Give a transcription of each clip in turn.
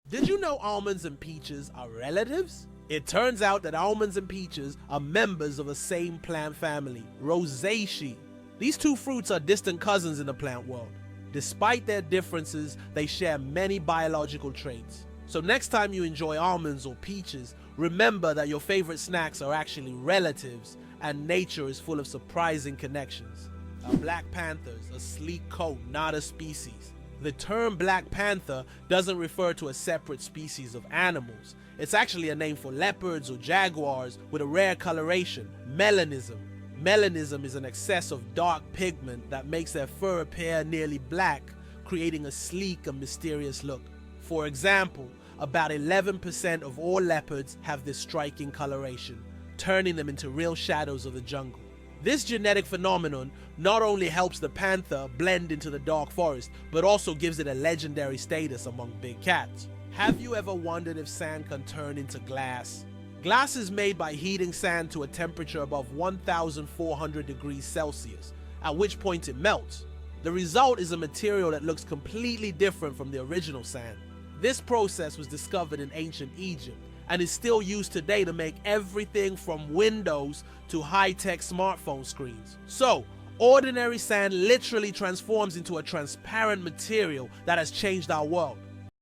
Did you know almonds and peaches are relatives? It turns out that almonds and peaches are members of the same plant family, Rosaceae. These two fruits are distant cousins in the plant world. Despite their differences, they share many biological traits. So next time you enjoy almonds or peaches, remember that your favorite snacks are actually relatives, and nature is full of surprising connections. A black panther is a sleek coat, not a species. The term Black Panther doesn't refer to a separate species of animals. It's actually a name for leopards or jaguars with a rare coloration, melanism. Melanism is an excess of dark pigment that makes their fur appear nearly black, creating a sleek and mysterious look. For example, about 11% of all leopards have this striking coloration, turning them into real shadows of the jungle. This genetic phenomenon not only helps the panther blend into the dark forest, but also gives it a legendary status among big cats. Have you ever wondered if sand can turn into glass? Glass is made by heating sand to a temperature above 1,400 degrees Celsius, at which point it melts. The result is a material that looks completely different from the original sand. This process was discovered in ancient Egypt and is still used today to make everything from windows to high-tech smartphone screens. So, ordinary sand literally transforms into a transparent material that has changed our world.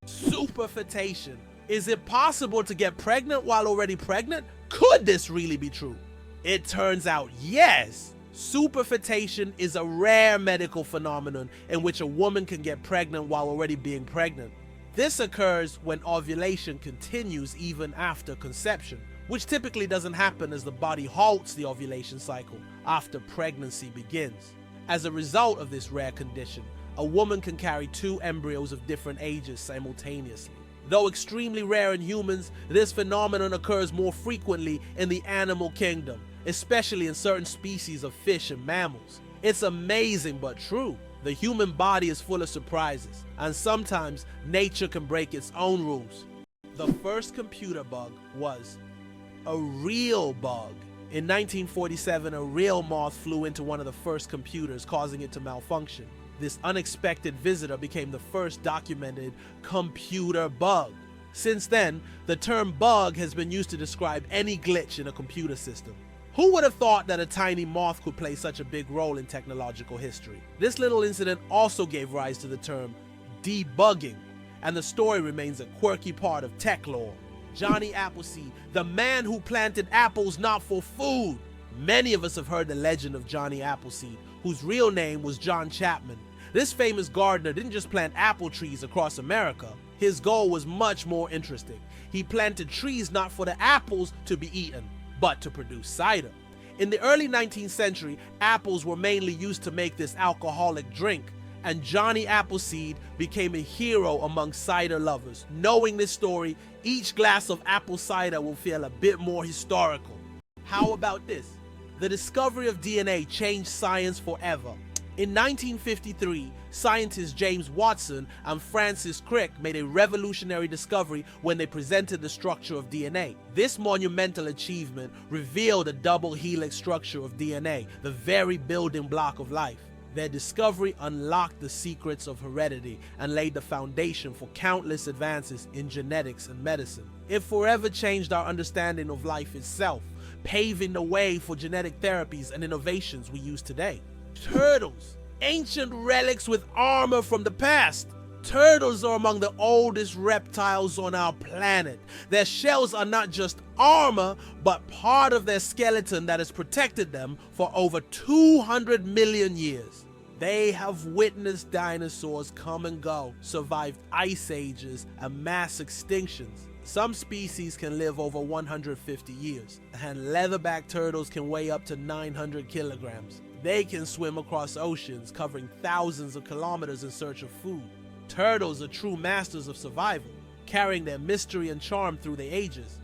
Superfetation. Is it possible to get pregnant while already pregnant? Could this really be true? It turns out yes. Superfetation is a rare medical phenomenon in which a woman can get pregnant while already being pregnant. This occurs when ovulation continues even after conception, which typically doesn't happen as the body halts the ovulation cycle after pregnancy begins. As a result of this rare condition, a woman can carry two embryos of different ages simultaneously. Though extremely rare in humans, this phenomenon occurs more frequently in the animal kingdom, especially in certain species of fish and mammals. It's amazing but true. The human body is full of surprises, and sometimes nature can break its own rules. The first computer bug was a real bug. In 1947, a real moth flew into one of the first computers, causing it to malfunction. This unexpected visitor became the first documented computer bug. Since then, the term bug has been used to describe any glitch in a computer system. Who would have thought that a tiny moth could play such a big role in technological history? This little incident also gave rise to the term debugging, and the story remains a quirky part of tech lore. Johnny Appleseed, the man who planted apples not for food. Many of us have heard the legend of Johnny Appleseed, whose real name was John Chapman. This famous gardener didn't just plant apple trees across America. His goal was much more interesting. He planted trees not for the apples to be eaten, but to produce cider. In the early 19th century, apples were mainly used to make this alcoholic drink, and Johnny Appleseed became a hero among cider lovers. Knowing this story, each glass of apple cider will feel a bit more historical. How about this? The discovery of DNA changed science forever. In 1953, scientists James Watson and Francis Crick made a revolutionary discovery when they presented the structure of DNA. This monumental achievement revealed the double helix structure of DNA, the very building block of life. Their discovery unlocked the secrets of heredity and laid the foundation for countless advances in genetics and medicine. It forever changed our understanding of life itself, paving the way for genetic therapies and innovations we use today. Turtles, ancient relics with armor from the past. Turtles are among the oldest reptiles on our planet. Their shells are not just armor, but part of their skeleton that has protected them for over 200 million years. They have witnessed dinosaurs come and go, survived ice ages and mass extinctions. Some species can live over 150 years, and leatherback turtles can weigh up to 900 kilograms. They can swim across oceans, covering thousands of kilometers in search of food. Turtles are true masters of survival, carrying their mystery and charm through the ages.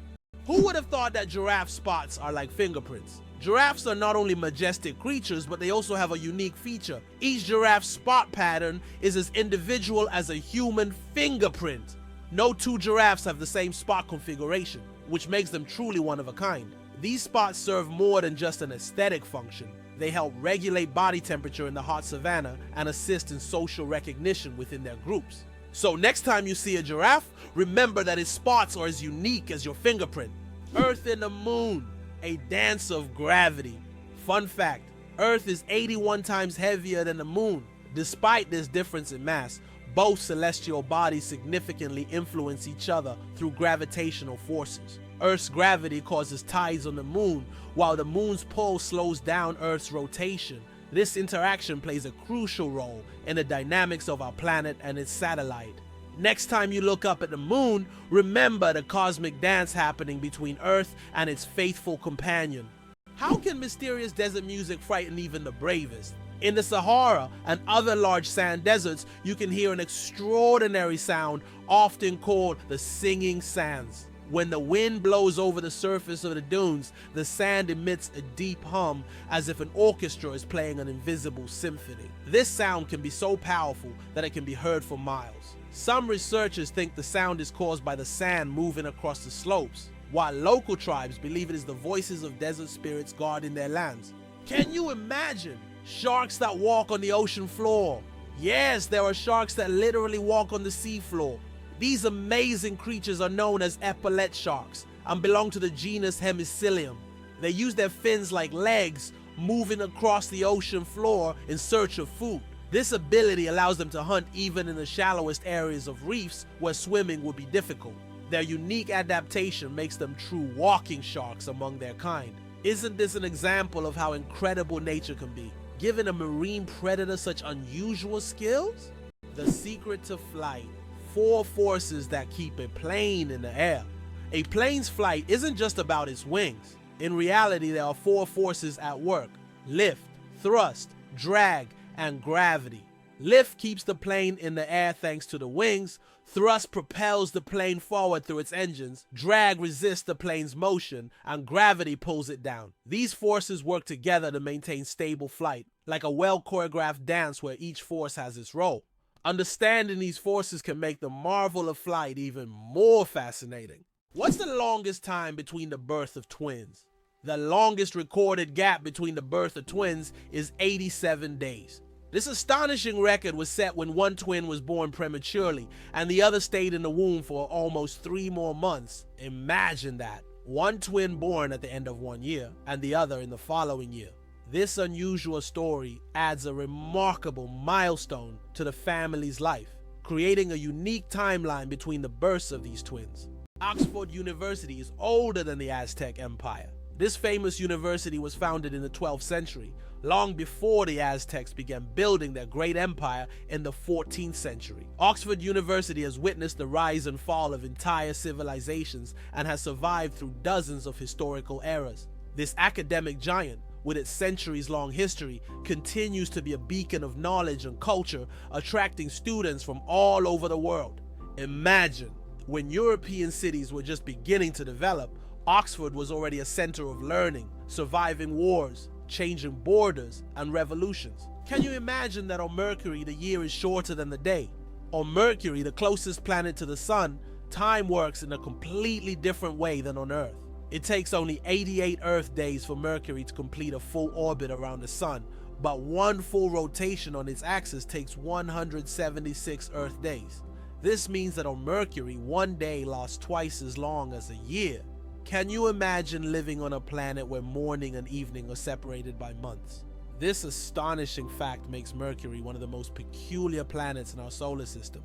Who would have thought that giraffe spots are like fingerprints? Giraffes are not only majestic creatures, but they also have a unique feature. Each giraffe spot pattern is as individual as a human fingerprint. No two giraffes have the same spot configuration, which makes them truly one of a kind. These spots serve more than just an aesthetic function. They help regulate body temperature in the hot savanna and assist in social recognition within their groups. So next time you see a giraffe, remember that its spots are as unique as your fingerprint. Earth and the moon, a dance of gravity. Fun fact, Earth is 81 times heavier than the moon. Despite this difference in mass, both celestial bodies significantly influence each other through gravitational forces. Earth's gravity causes tides on the moon, while the moon's pull slows down Earth's rotation. This interaction plays a crucial role in the dynamics of our planet and its satellite. Next time you look up at the moon, remember the cosmic dance happening between Earth and its faithful companion. How can mysterious desert music frighten even the bravest? In the Sahara and other large sand deserts, you can hear an extraordinary sound often called the singing sands. When the wind blows over the surface of the dunes, the sand emits a deep hum as if an orchestra is playing an invisible symphony. This sound can be so powerful that it can be heard for miles. Some researchers think the sound is caused by the sand moving across the slopes, while local tribes believe it is the voices of desert spirits guarding their lands. Can you imagine? Sharks that walk on the ocean floor. Yes, there are sharks that literally walk on the seafloor. These amazing creatures are known as epaulet sharks and belong to the genus Hemicillium. They use their fins like legs, moving across the ocean floor in search of food. This ability allows them to hunt even in the shallowest areas of reefs where swimming would be difficult. Their unique adaptation makes them true walking sharks among their kind. Isn't this an example of how incredible nature can be, giving a marine predator such unusual skills? The secret to flight. 4 forces that keep a plane in the air. A plane's flight isn't just about its wings. In reality, there are 4 forces at work: lift, thrust, drag, and gravity. Lift keeps the plane in the air thanks to the wings. Thrust propels the plane forward through its engines. Drag resists the plane's motion, and gravity pulls it down. These forces work together to maintain stable flight, like a well-choreographed dance where each force has its role. Understanding these forces can make the marvel of flight even more fascinating. What's the longest time between the birth of twins? The longest recorded gap between the birth of twins is 87 days. This astonishing record was set when one twin was born prematurely and the other stayed in the womb for almost 3 more months. Imagine that. One twin born at the end of 1 year and the other in the following year. This unusual story adds a remarkable milestone to the family's life, creating a unique timeline between the births of these twins. Oxford University is older than the Aztec Empire. This famous university was founded in the 12th century, long before the Aztecs began building their great empire in the 14th century. Oxford University has witnessed the rise and fall of entire civilizations and has survived through dozens of historical eras. This academic giant, with its centuries-long history, continues to be a beacon of knowledge and culture, attracting students from all over the world. Imagine, when European cities were just beginning to develop, Oxford was already a center of learning, surviving wars, changing borders, and revolutions. Can you imagine that on Mercury the year is shorter than the day? On Mercury, the closest planet to the sun, time works in a completely different way than on Earth. It takes only 88 Earth days for Mercury to complete a full orbit around the sun, but one full rotation on its axis takes 176 Earth days. This means that on Mercury, 1 day lasts twice as long as a year. Can you imagine living on a planet where morning and evening are separated by months? This astonishing fact makes Mercury one of the most peculiar planets in our solar system.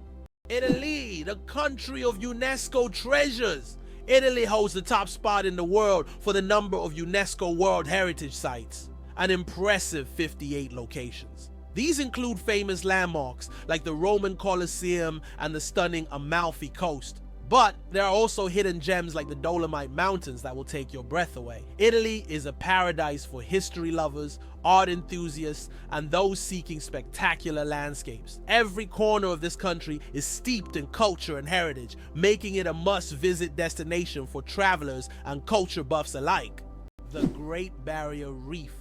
Italy, the country of UNESCO treasures. Italy holds the top spot in the world for the number of UNESCO World Heritage Sites, an impressive 58 locations. These include famous landmarks like the Roman Colosseum and the stunning Amalfi Coast. But there are also hidden gems like the Dolomite Mountains that will take your breath away. Italy is a paradise for history lovers, art enthusiasts, and those seeking spectacular landscapes. Every corner of this country is steeped in culture and heritage, making it a must-visit destination for travelers and culture buffs alike. The Great Barrier Reef,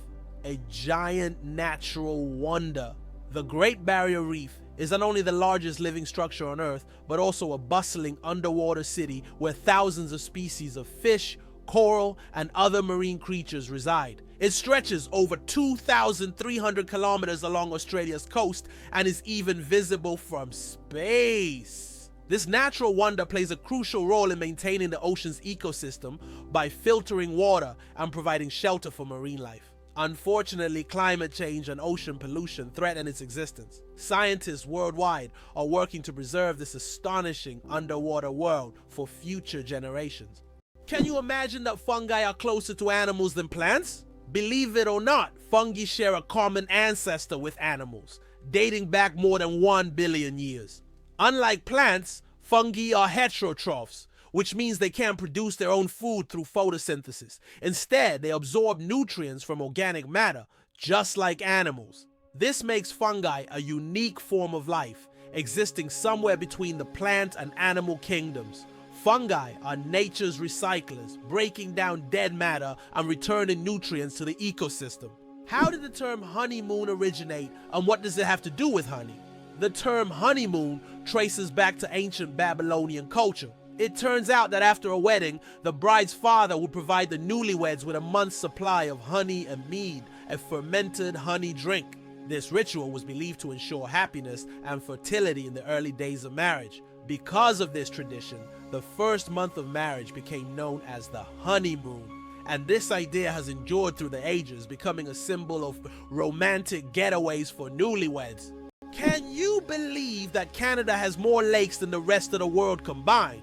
a giant natural wonder. The Great Barrier Reef is not only the largest living structure on Earth, but also a bustling underwater city where thousands of species of fish, coral, and other marine creatures reside. It stretches over 2,300 kilometers along Australia's coast and is even visible from space. This natural wonder plays a crucial role in maintaining the ocean's ecosystem by filtering water and providing shelter for marine life. Unfortunately, climate change and ocean pollution threaten its existence. Scientists worldwide are working to preserve this astonishing underwater world for future generations. Can you imagine that fungi are closer to animals than plants? Believe it or not, fungi share a common ancestor with animals, dating back more than 1 billion years. Unlike plants, fungi are heterotrophs, which means they can't produce their own food through photosynthesis. Instead, they absorb nutrients from organic matter, just like animals. This makes fungi a unique form of life, existing somewhere between the plant and animal kingdoms. Fungi are nature's recyclers, breaking down dead matter and returning nutrients to the ecosystem. How did the term honeymoon originate, and what does it have to do with honey? The term honeymoon traces back to ancient Babylonian culture. It turns out that after a wedding, the bride's father would provide the newlyweds with a month's supply of honey and mead, a fermented honey drink. This ritual was believed to ensure happiness and fertility in the early days of marriage. Because of this tradition, the first month of marriage became known as the honeymoon, and this idea has endured through the ages, becoming a symbol of romantic getaways for newlyweds. Can you believe that Canada has more lakes than the rest of the world combined?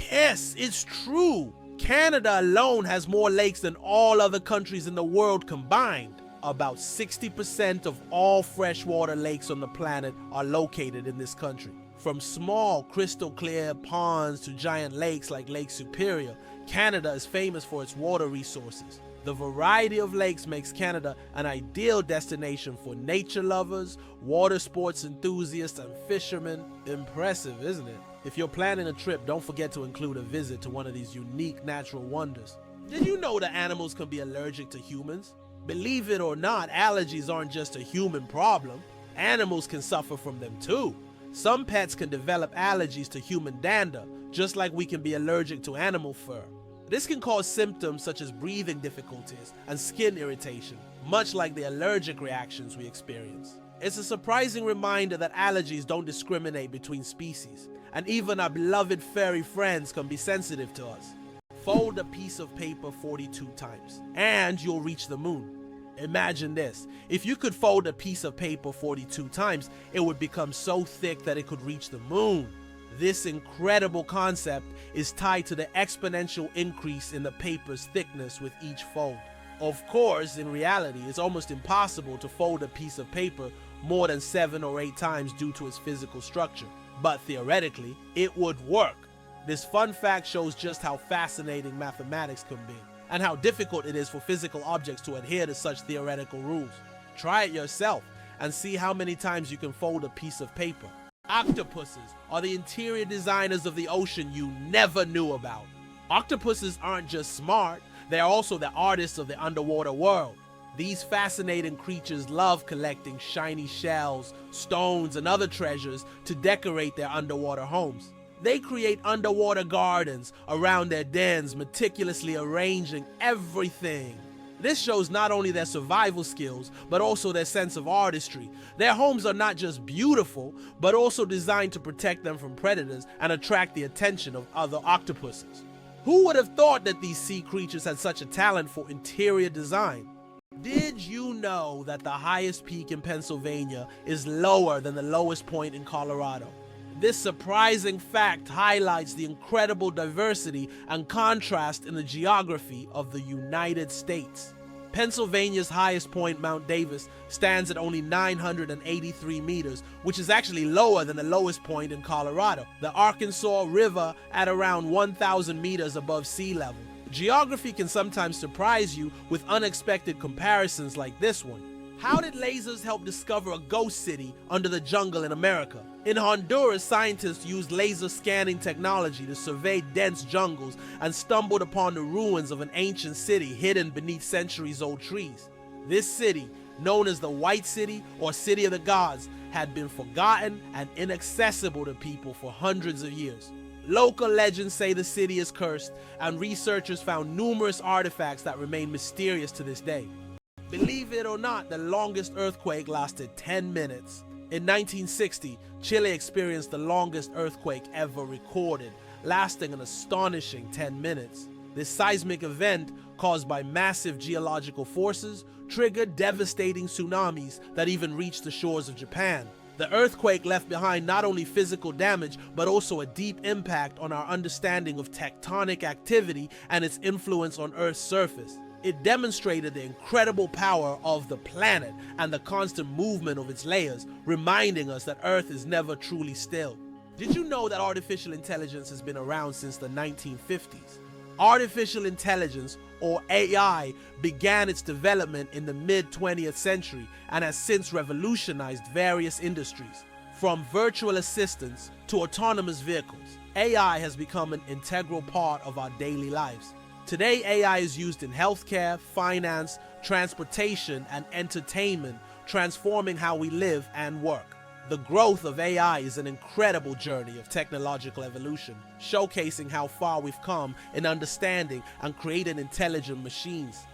Yes, it's true. Canada alone has more lakes than all other countries in the world combined. About 60% of all freshwater lakes on the planet are located in this country. From small, crystal clear ponds to giant lakes like Lake Superior, Canada is famous for its water resources. The variety of lakes makes Canada an ideal destination for nature lovers, water sports enthusiasts, and fishermen. Impressive, isn't it? If you're planning a trip, don't forget to include a visit to one of these unique natural wonders. Did you know that animals can be allergic to humans? Believe it or not, allergies aren't just a human problem. Animals can suffer from them too. Some pets can develop allergies to human dander, just like we can be allergic to animal fur. This can cause symptoms such as breathing difficulties and skin irritation, much like the allergic reactions we experience. It's a surprising reminder that allergies don't discriminate between species, and even our beloved furry friends can be sensitive to us. Fold a piece of paper 42 times, and you'll reach the moon. Imagine this, if you could fold a piece of paper 42 times, it would become so thick that it could reach the moon. This incredible concept is tied to the exponential increase in the paper's thickness with each fold. Of course, in reality, it's almost impossible to fold a piece of paper more than 7 or 8 times due to its physical structure. But theoretically, it would work. This fun fact shows just how fascinating mathematics can be, and how difficult it is for physical objects to adhere to such theoretical rules. Try it yourself and see how many times you can fold a piece of paper. Octopuses are the interior designers of the ocean you never knew about. Octopuses aren't just smart, they are also the artists of the underwater world. These fascinating creatures love collecting shiny shells, stones, and other treasures to decorate their underwater homes. They create underwater gardens around their dens, meticulously arranging everything. This shows not only their survival skills, but also their sense of artistry. Their homes are not just beautiful, but also designed to protect them from predators and attract the attention of other octopuses. Who would have thought that these sea creatures had such a talent for interior design? Did you know that the highest peak in Pennsylvania is lower than the lowest point in Colorado? This surprising fact highlights the incredible diversity and contrast in the geography of the United States. Pennsylvania's highest point, Mount Davis, stands at only 983 meters, which is actually lower than the lowest point in Colorado, the Arkansas River at around 1,000 meters above sea level. Geography can sometimes surprise you with unexpected comparisons like this one. How did lasers help discover a ghost city under the jungle in America? In Honduras, scientists used laser scanning technology to survey dense jungles and stumbled upon the ruins of an ancient city hidden beneath centuries-old trees. This city, known as the White City or City of the Gods, had been forgotten and inaccessible to people for hundreds of years. Local legends say the city is cursed, and researchers found numerous artifacts that remain mysterious to this day. Believe it or not, the longest earthquake lasted 10 minutes. In 1960, Chile experienced the longest earthquake ever recorded, lasting an astonishing 10 minutes. This seismic event, caused by massive geological forces, triggered devastating tsunamis that even reached the shores of Japan. The earthquake left behind not only physical damage, but also a deep impact on our understanding of tectonic activity and its influence on Earth's surface. It demonstrated the incredible power of the planet and the constant movement of its layers, reminding us that Earth is never truly still. Did you know that artificial intelligence has been around since the 1950s? Artificial intelligence, or AI, began its development in the mid-20th century and has since revolutionized various industries. From virtual assistants to autonomous vehicles, AI has become an integral part of our daily lives. Today, AI is used in healthcare, finance, transportation, and entertainment, transforming how we live and work. The growth of AI is an incredible journey of technological evolution, showcasing how far we've come in understanding and creating intelligent machines.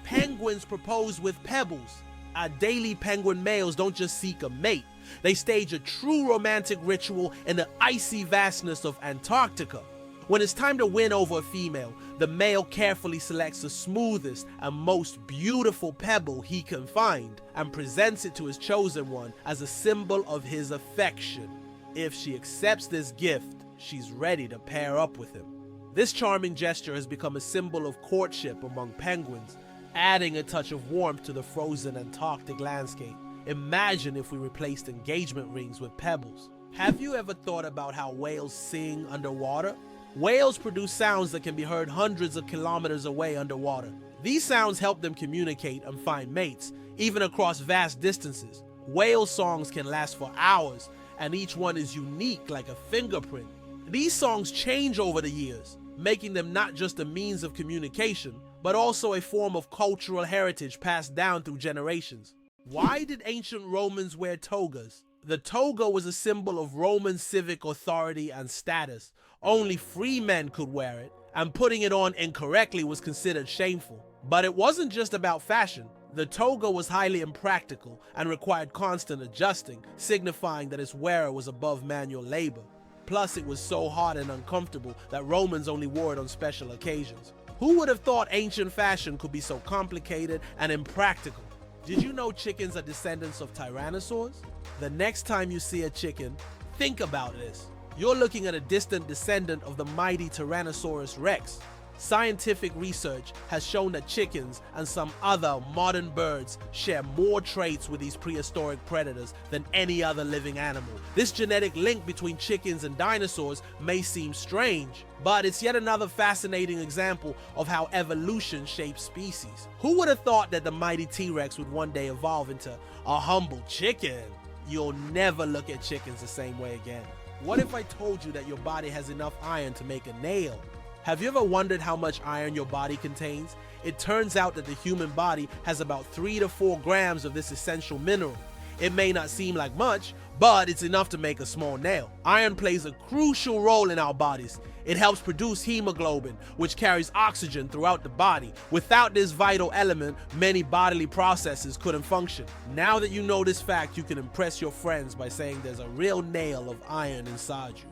Penguins propose with Pebbles. Our daily penguin males don't just seek a mate, they stage a true romantic ritual in the icy vastness of Antarctica. When it's time to win over a female, the male carefully selects the smoothest and most beautiful pebble he can find and presents it to his chosen one as a symbol of his affection. If she accepts this gift, she's ready to pair up with him. This charming gesture has become a symbol of courtship among penguins, adding a touch of warmth to the frozen Antarctic landscape. Imagine if we replaced engagement rings with pebbles. Have you ever thought about how whales sing underwater? Whales produce sounds that can be heard hundreds of kilometers away underwater. These sounds help them communicate and find mates, even across vast distances. Whale songs can last for hours, and each one is unique like a fingerprint. These songs change over the years, making them not just a means of communication, but also a form of cultural heritage passed down through generations. Why did ancient Romans wear togas? The toga was a symbol of Roman civic authority and status. Only free men could wear it, and putting it on incorrectly was considered shameful. But it wasn't just about fashion. The toga was highly impractical and required constant adjusting, signifying that its wearer was above manual labor. Plus, it was so hot and uncomfortable that Romans only wore it on special occasions. Who would have thought ancient fashion could be so complicated and impractical? Did you know chickens are descendants of tyrannosaurs? The next time you see a chicken, think about this. You're looking at a distant descendant of the mighty Tyrannosaurus Rex. Scientific research has shown that chickens and some other modern birds share more traits with these prehistoric predators than any other living animal. This genetic link between chickens and dinosaurs may seem strange, but it's yet another fascinating example of how evolution shapes species. Who would have thought that the mighty T-Rex would one day evolve into a humble chicken? You'll never look at chickens the same way again. What if I told you that your body has enough iron to make a nail? Have you ever wondered how much iron your body contains? It turns out that the human body has about 3 to 4 grams of this essential mineral. It may not seem like much, but it's enough to make a small nail. Iron plays a crucial role in our bodies. It helps produce hemoglobin, which carries oxygen throughout the body. Without this vital element, many bodily processes couldn't function. Now that you know this fact, you can impress your friends by saying there's a real nail of iron inside you.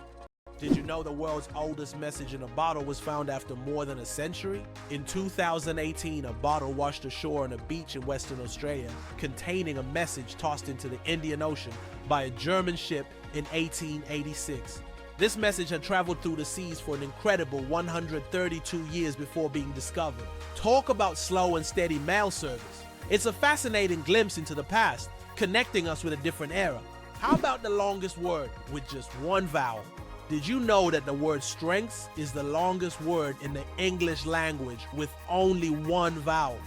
Did you know the world's oldest message in a bottle was found after more than a century? In 2018, a bottle washed ashore on a beach in Western Australia, containing a message tossed into the Indian Ocean by a German ship in 1886. This message had traveled through the seas for an incredible 132 years before being discovered. Talk about slow and steady mail service. It's a fascinating glimpse into the past, connecting us with a different era. How about the longest word with just one vowel? Did you know that the word strengths is the longest word in the English language with only one vowel?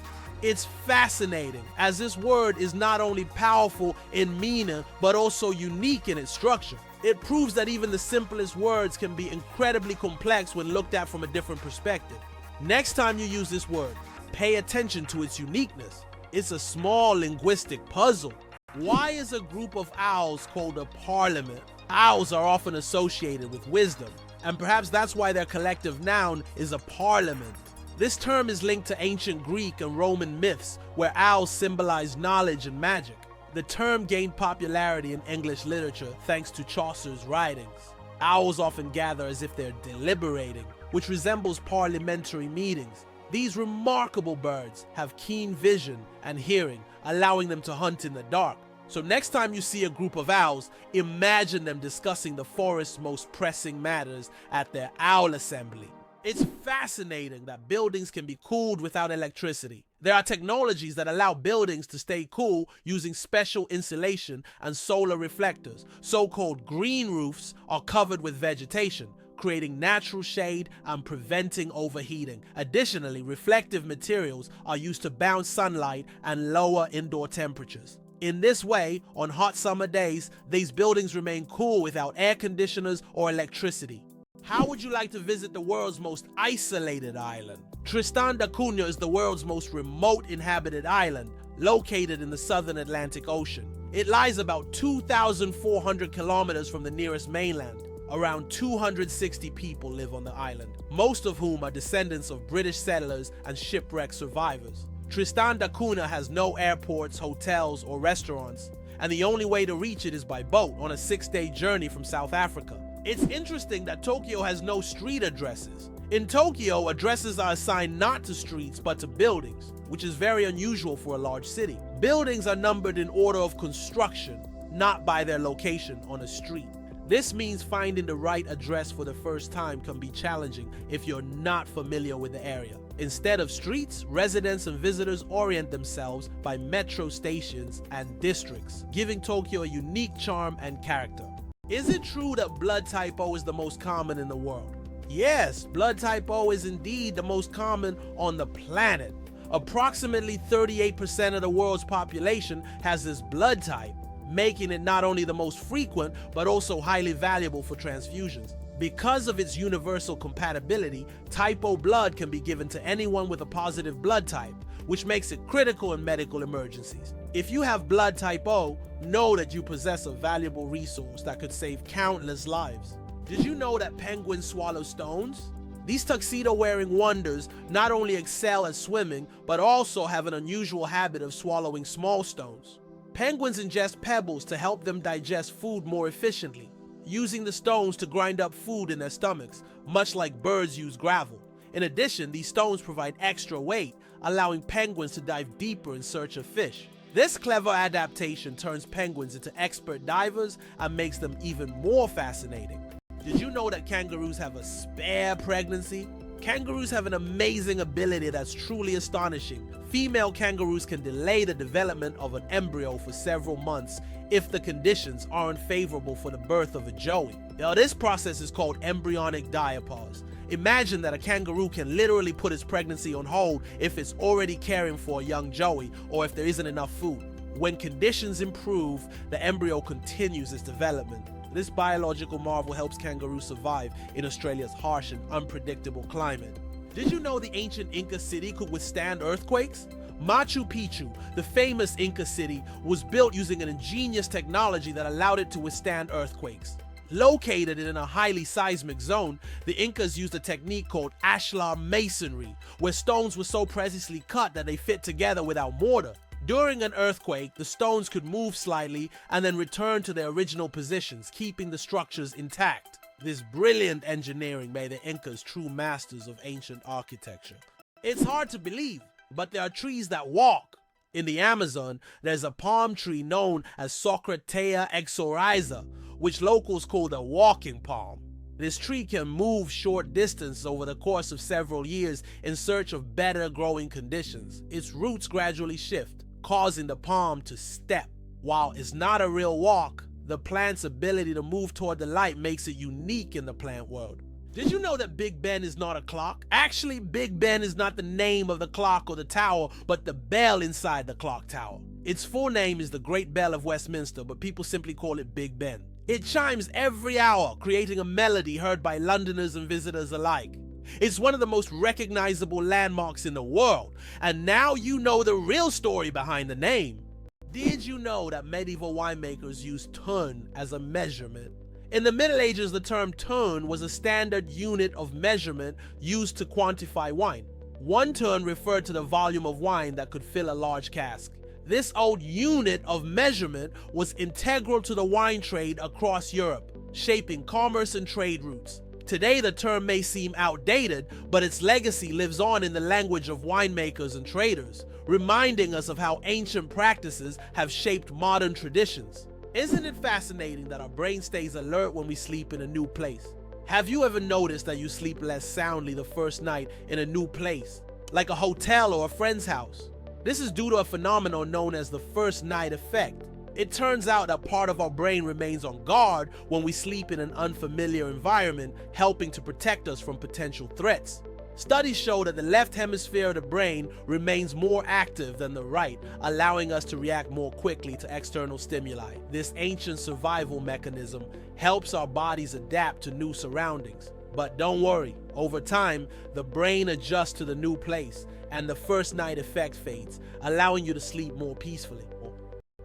It's fascinating, as this word is not only powerful in meaning, but also unique in its structure. It proves that even the simplest words can be incredibly complex when looked at from a different perspective. Next time you use this word, pay attention to its uniqueness. It's a small linguistic puzzle. Why is a group of owls called a parliament? Owls are often associated with wisdom, and perhaps that's why their collective noun is a parliament. This term is linked to ancient Greek and Roman myths where owls symbolize knowledge and magic. The term gained popularity in English literature thanks to Chaucer's writings. Owls often gather as if they're deliberating, which resembles parliamentary meetings. These remarkable birds have keen vision and hearing, allowing them to hunt in the dark. So next time you see a group of owls, imagine them discussing the forest's most pressing matters at their owl assembly. It's fascinating that buildings can be cooled without electricity. There are technologies that allow buildings to stay cool using special insulation and solar reflectors. So-called green roofs are covered with vegetation, creating natural shade and preventing overheating. Additionally, reflective materials are used to bounce sunlight and lower indoor temperatures. In this way, on hot summer days, these buildings remain cool without air conditioners or electricity. How would you like to visit the world's most isolated island? Tristan da Cunha is the world's most remote inhabited island, located in the southern Atlantic Ocean. It lies about 2,400 kilometers from the nearest mainland. Around 260 people live on the island, most of whom are descendants of British settlers and shipwreck survivors. Tristan da Cunha has no airports, hotels, or restaurants, and the only way to reach it is by boat on a 6-day journey from South Africa. It's interesting that Tokyo has no street addresses. In Tokyo, addresses are assigned not to streets but to buildings, which is very unusual for a large city. Buildings are numbered in order of construction, not by their location on a street. This means finding the right address for the first time can be challenging if you're not familiar with the area. Instead of streets, residents and visitors orient themselves by metro stations and districts, giving Tokyo a unique charm and character. Is it true that blood type O is the most common in the world? Yes, blood type O is indeed the most common on the planet. Approximately 38% of the world's population has this blood type, making it not only the most frequent, but also highly valuable for transfusions. Because of its universal compatibility, type O blood can be given to anyone with a positive blood type, which makes it critical in medical emergencies. If you have blood type O, know that you possess a valuable resource that could save countless lives. Did you know that penguins swallow stones? These tuxedo-wearing wonders not only excel at swimming, but also have an unusual habit of swallowing small stones. Penguins ingest pebbles to help them digest food more efficiently, using the stones to grind up food in their stomachs, much like birds use gravel. In addition, these stones provide extra weight, allowing penguins to dive deeper in search of fish. This clever adaptation turns penguins into expert divers and makes them even more fascinating. Did you know that kangaroos have a spare pregnancy? Kangaroos have an amazing ability that's truly astonishing. Female kangaroos can delay the development of an embryo for several months if the conditions aren't favorable for the birth of a joey. Now, this process is called embryonic diapause. Imagine that a kangaroo can literally put its pregnancy on hold if it's already caring for a young joey or if there isn't enough food. When conditions improve, the embryo continues its development. This biological marvel helps kangaroos survive in Australia's harsh and unpredictable climate. Did you know the ancient Inca city could withstand earthquakes? Machu Picchu, the famous Inca city, was built using an ingenious technology that allowed it to withstand earthquakes. Located in a highly seismic zone, the Incas used a technique called ashlar masonry, where stones were so precisely cut that they fit together without mortar. During an earthquake, the stones could move slightly and then return to their original positions, keeping the structures intact. This brilliant engineering made the Incas true masters of ancient architecture. It's hard to believe, but there are trees that walk. In the Amazon, there's a palm tree known as Socratea exoryza, which locals call the walking palm. This tree can move short distance over the course of several years in search of better growing conditions. Its roots gradually shift, causing the palm to step. While it's not a real walk, the plant's ability to move toward the light makes it unique in the plant world. Did you know that Big Ben is not a clock? Actually, Big Ben is not the name of the clock or the tower, but the bell inside the clock tower. Its full name is the Great Bell of Westminster, but people simply call it Big Ben. It chimes every hour, creating a melody heard by Londoners and visitors alike. It's one of the most recognizable landmarks in the world, and now you know the real story behind the name. Did you know that medieval winemakers used tun as a measurement? In the Middle Ages, the term tun was a standard unit of measurement used to quantify wine. One tun referred to the volume of wine that could fill a large cask. This old unit of measurement was integral to the wine trade across Europe, shaping commerce and trade routes. Today the term may seem outdated, but its legacy lives on in the language of winemakers and traders, reminding us of how ancient practices have shaped modern traditions. Isn't it fascinating that our brain stays alert when we sleep in a new place? Have you ever noticed that you sleep less soundly the first night in a new place, like a hotel or a friend's house? This is due to a phenomenon known as the first night effect. It turns out that part of our brain remains on guard when we sleep in an unfamiliar environment, helping to protect us from potential threats. Studies show that the left hemisphere of the brain remains more active than the right, allowing us to react more quickly to external stimuli. This ancient survival mechanism helps our bodies adapt to new surroundings. But don't worry, over time, the brain adjusts to the new place, and the first night effect fades, allowing you to sleep more peacefully.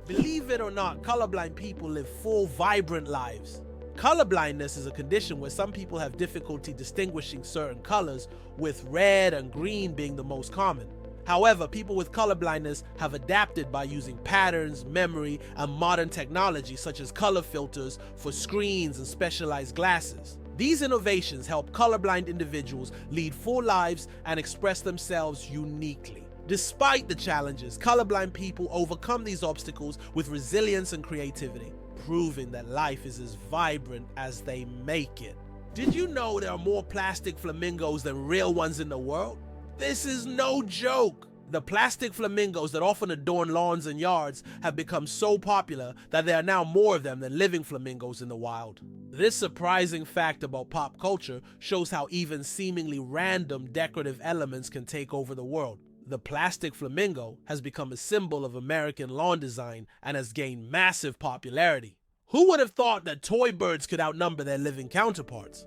Believe it or not, colorblind people live full, vibrant lives. Colorblindness is a condition where some people have difficulty distinguishing certain colors, with red and green being the most common. However, people with colorblindness have adapted by using patterns, memory, and modern technology such as color filters for screens and specialized glasses. These innovations help colorblind individuals lead full lives and express themselves uniquely. Despite the challenges, colorblind people overcome these obstacles with resilience and creativity, proving that life is as vibrant as they make it. Did you know there are more plastic flamingos than real ones in the world? This is no joke! The plastic flamingos that often adorn lawns and yards have become so popular that there are now more of them than living flamingos in the wild. This surprising fact about pop culture shows how even seemingly random decorative elements can take over the world. The plastic flamingo has become a symbol of American lawn design and has gained massive popularity. Who would have thought that toy birds could outnumber their living counterparts?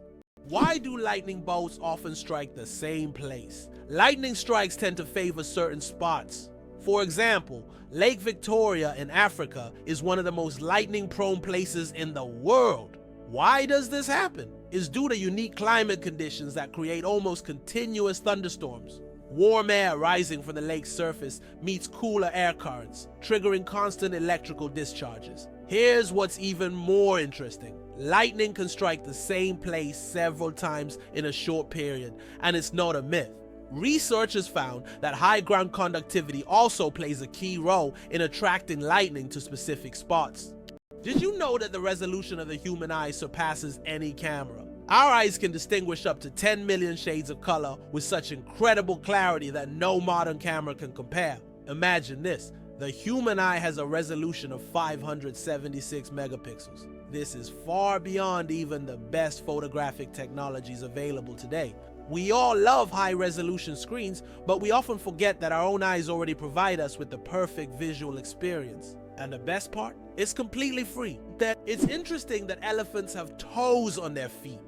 Why do lightning bolts often strike the same place? Lightning strikes tend to favor certain spots. For example, Lake Victoria in Africa is one of the most lightning-prone places in the world. Why does this happen? It's due to unique climate conditions that create almost continuous thunderstorms. Warm air rising from the lake's surface meets cooler air currents, triggering constant electrical discharges. Here's what's even more interesting. Lightning can strike the same place several times in a short period, and it's not a myth. Researchers found that high ground conductivity also plays a key role in attracting lightning to specific spots. Did you know that the resolution of the human eye surpasses any camera? Our eyes can distinguish up to 10 million shades of color with such incredible clarity that no modern camera can compare. Imagine this, the human eye has a resolution of 576 megapixels. This is far beyond even the best photographic technologies available today. We all love high-resolution screens, but we often forget that our own eyes already provide us with the perfect visual experience. And the best part? It's completely free. It's interesting that elephants have toes on their feet.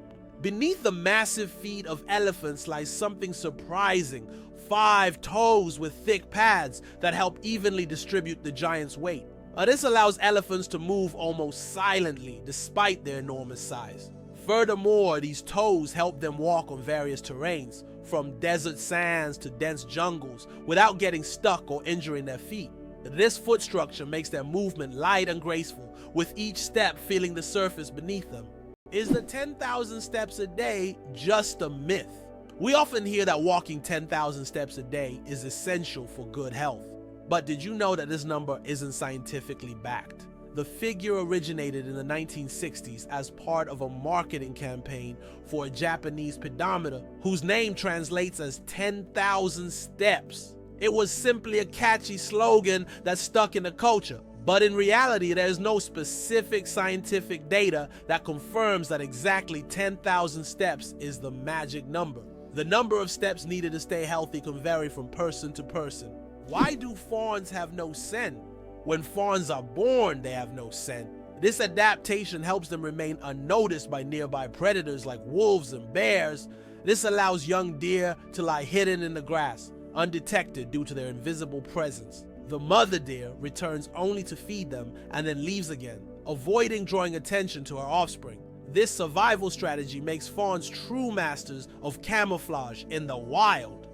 Beneath the massive feet of elephants lies something surprising: 5 toes with thick pads that help evenly distribute the giant's weight. This allows elephants to move almost silently despite their enormous size. Furthermore, these toes help them walk on various terrains, from desert sands to dense jungles, without getting stuck or injuring their feet. This foot structure makes their movement light and graceful, with each step feeling the surface beneath them. Is the 10,000 steps a day just a myth? We often hear that walking 10,000 steps a day is essential for good health. But did you know that this number isn't scientifically backed? The figure originated in the 1960s as part of a marketing campaign for a Japanese pedometer whose name translates as 10,000 steps. It was simply a catchy slogan that stuck in the culture. But in reality, there is no specific scientific data that confirms that exactly 10,000 steps is the magic number. The number of steps needed to stay healthy can vary from person to person. Why do fawns have no scent? When fawns are born, they have no scent. This adaptation helps them remain unnoticed by nearby predators like wolves and bears. This allows young deer to lie hidden in the grass, undetected due to their invisible presence. The mother deer returns only to feed them and then leaves again, avoiding drawing attention to her offspring. This survival strategy makes fawns true masters of camouflage in the wild.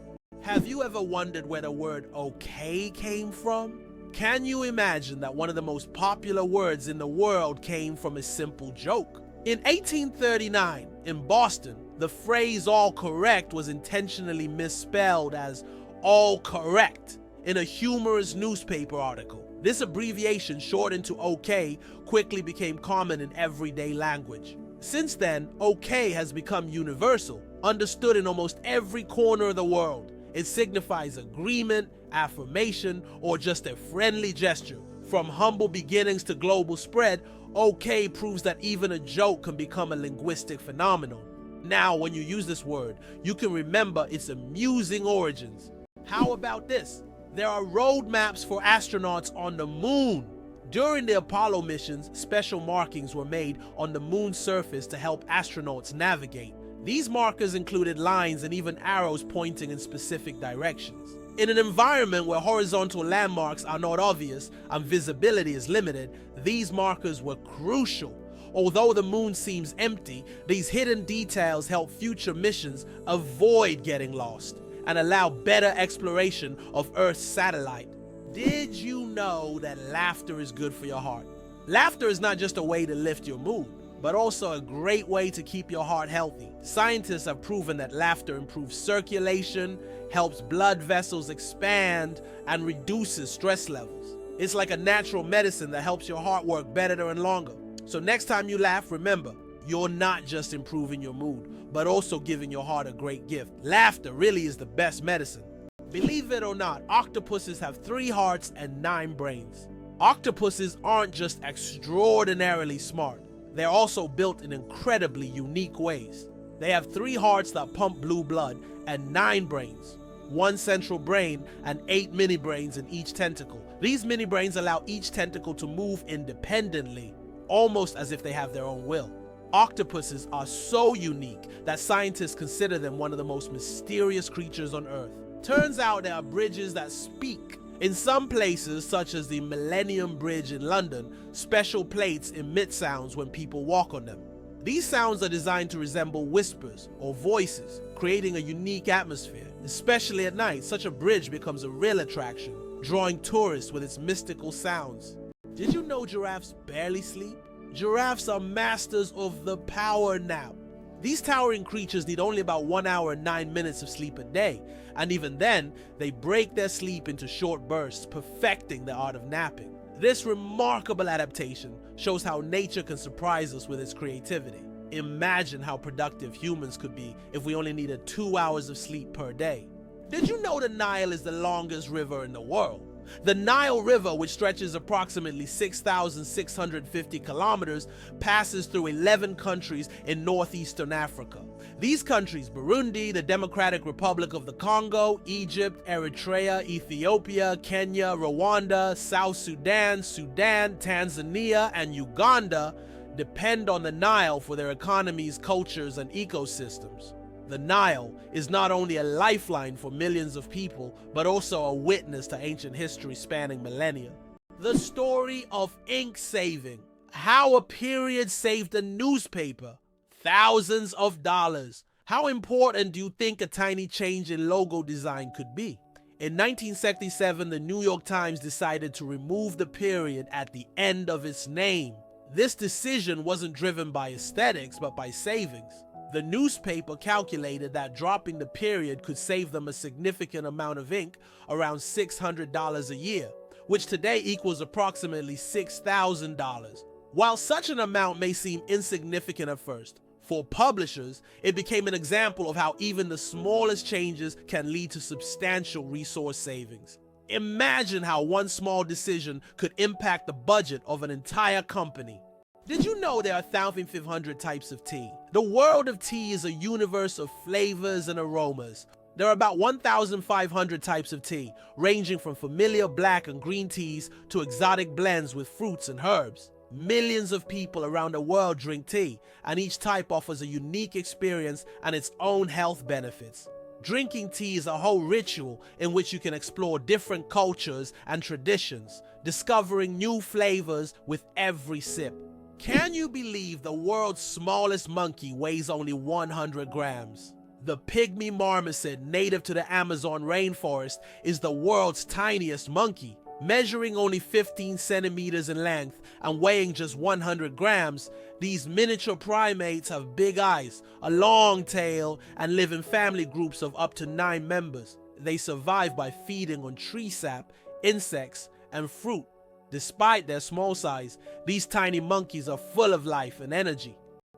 Have you ever wondered where the word okay came from? Can you imagine that one of the most popular words in the world came from a simple joke? In 1839, in Boston, the phrase all correct was intentionally misspelled as all correct in a humorous newspaper article. This abbreviation, shortened to OK, quickly became common in everyday language. Since then, OK has become universal, understood in almost every corner of the world. It signifies agreement, affirmation, or just a friendly gesture. From humble beginnings to global spread, OK proves that even a joke can become a linguistic phenomenon. Now, when you use this word, you can remember its amusing origins. How about this? There are roadmaps for astronauts on the moon. During the Apollo missions, special markings were made on the moon's surface to help astronauts navigate. These markers included lines and even arrows pointing in specific directions. In an environment where horizontal landmarks are not obvious and visibility is limited, these markers were crucial. Although the moon seems empty, these hidden details help future missions avoid getting lost and allow better exploration of Earth's satellite. Did you know that laughter is good for your heart? Laughter is not just a way to lift your mood, but also a great way to keep your heart healthy. Scientists have proven that laughter improves circulation, helps blood vessels expand, and reduces stress levels. It's like a natural medicine that helps your heart work better and longer. So next time you laugh, remember, you're not just improving your mood, but also giving your heart a great gift. Laughter really is the best medicine. Believe it or not, octopuses have 3 hearts and 9 brains. Octopuses aren't just extraordinarily smart. They're also built in incredibly unique ways. They have 3 hearts that pump blue blood and 9 brains, 1 central brain and 8 mini brains in each tentacle. These mini brains allow each tentacle to move independently, almost as if they have their own will. Octopuses are so unique that scientists consider them one of the most mysterious creatures on Earth. Turns out there are bridges that speak. In some places, such as the Millennium Bridge in London, special plates emit sounds when people walk on them. These sounds are designed to resemble whispers or voices, creating a unique atmosphere. Especially at night, such a bridge becomes a real attraction, drawing tourists with its mystical sounds. Did you know giraffes barely sleep? Giraffes are masters of the power nap. These towering creatures need only about 1 hour and 9 minutes of sleep a day, and even then, they break their sleep into short bursts, perfecting the art of napping. This remarkable adaptation shows how nature can surprise us with its creativity. Imagine how productive humans could be if we only needed 2 hours of sleep per day. Did you know the Nile is the longest river in the world? The Nile River, which stretches approximately 6,650 kilometers, passes through 11 countries in northeastern Africa. These countries, Burundi, the Democratic Republic of the Congo, Egypt, Eritrea, Ethiopia, Kenya, Rwanda, South Sudan, Tanzania, and Uganda, depend on the Nile for their economies, cultures, and ecosystems. The Nile is not only a lifeline for millions of people, but also a witness to ancient history spanning millennia. The story of ink saving. How a period saved a newspaper. Thousands of dollars. How important do you think a tiny change in logo design could be? In 1967, the New York Times decided to remove the period at the end of its name. This decision wasn't driven by aesthetics, but by savings. The newspaper calculated that dropping the period could save them a significant amount of ink, around $600 a year, which today equals approximately $6,000. While such an amount may seem insignificant at first, for publishers, it became an example of how even the smallest changes can lead to substantial resource savings. Imagine how one small decision could impact the budget of an entire company. Did you know there are 1,500 types of tea? The world of tea is a universe of flavors and aromas. There are about 1,500 types of tea, ranging from familiar black and green teas to exotic blends with fruits and herbs. Millions of people around the world drink tea, and each type offers a unique experience and its own health benefits. Drinking tea is a whole ritual in which you can explore different cultures and traditions, discovering new flavors with every sip. Can you believe the world's smallest monkey weighs only 100 grams? The pygmy marmoset, native to the Amazon rainforest, is the world's tiniest monkey. Measuring only 15 centimeters in length and weighing just 100 grams, these miniature primates have big eyes, a long tail, and live in family groups of up to 9 members. They survive by feeding on tree sap, insects, and fruit. Despite their small size, these tiny monkeys are full of life and energy.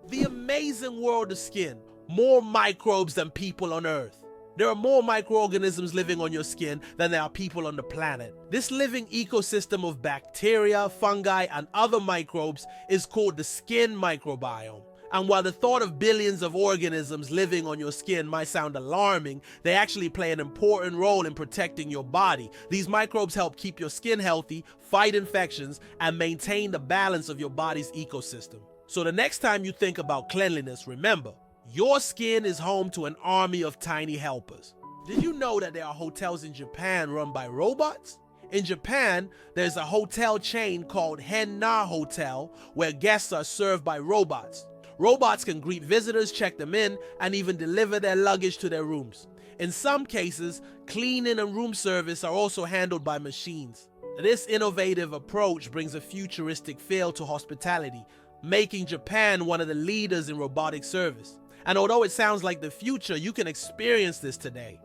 The amazing world of skin, more microbes than people on Earth. There are more microorganisms living on your skin than there are people on the planet. This living ecosystem of bacteria, fungi, and other microbes is called the skin microbiome. And while the thought of billions of organisms living on your skin might sound alarming, they actually play an important role in protecting your body. These microbes help keep your skin healthy, fight infections, and maintain the balance of your body's ecosystem. So the next time you think about cleanliness, remember, your skin is home to an army of tiny helpers. Did you know that there are hotels in Japan run by robots? In Japan, there's a hotel chain called Henna Hotel where guests are served by robots. Robots can greet visitors, check them in, and even deliver their luggage to their rooms. In some cases, cleaning and room service are also handled by machines. This innovative approach brings a futuristic feel to hospitality, making Japan one of the leaders in robotic service. And although it sounds like the future, you can experience this today.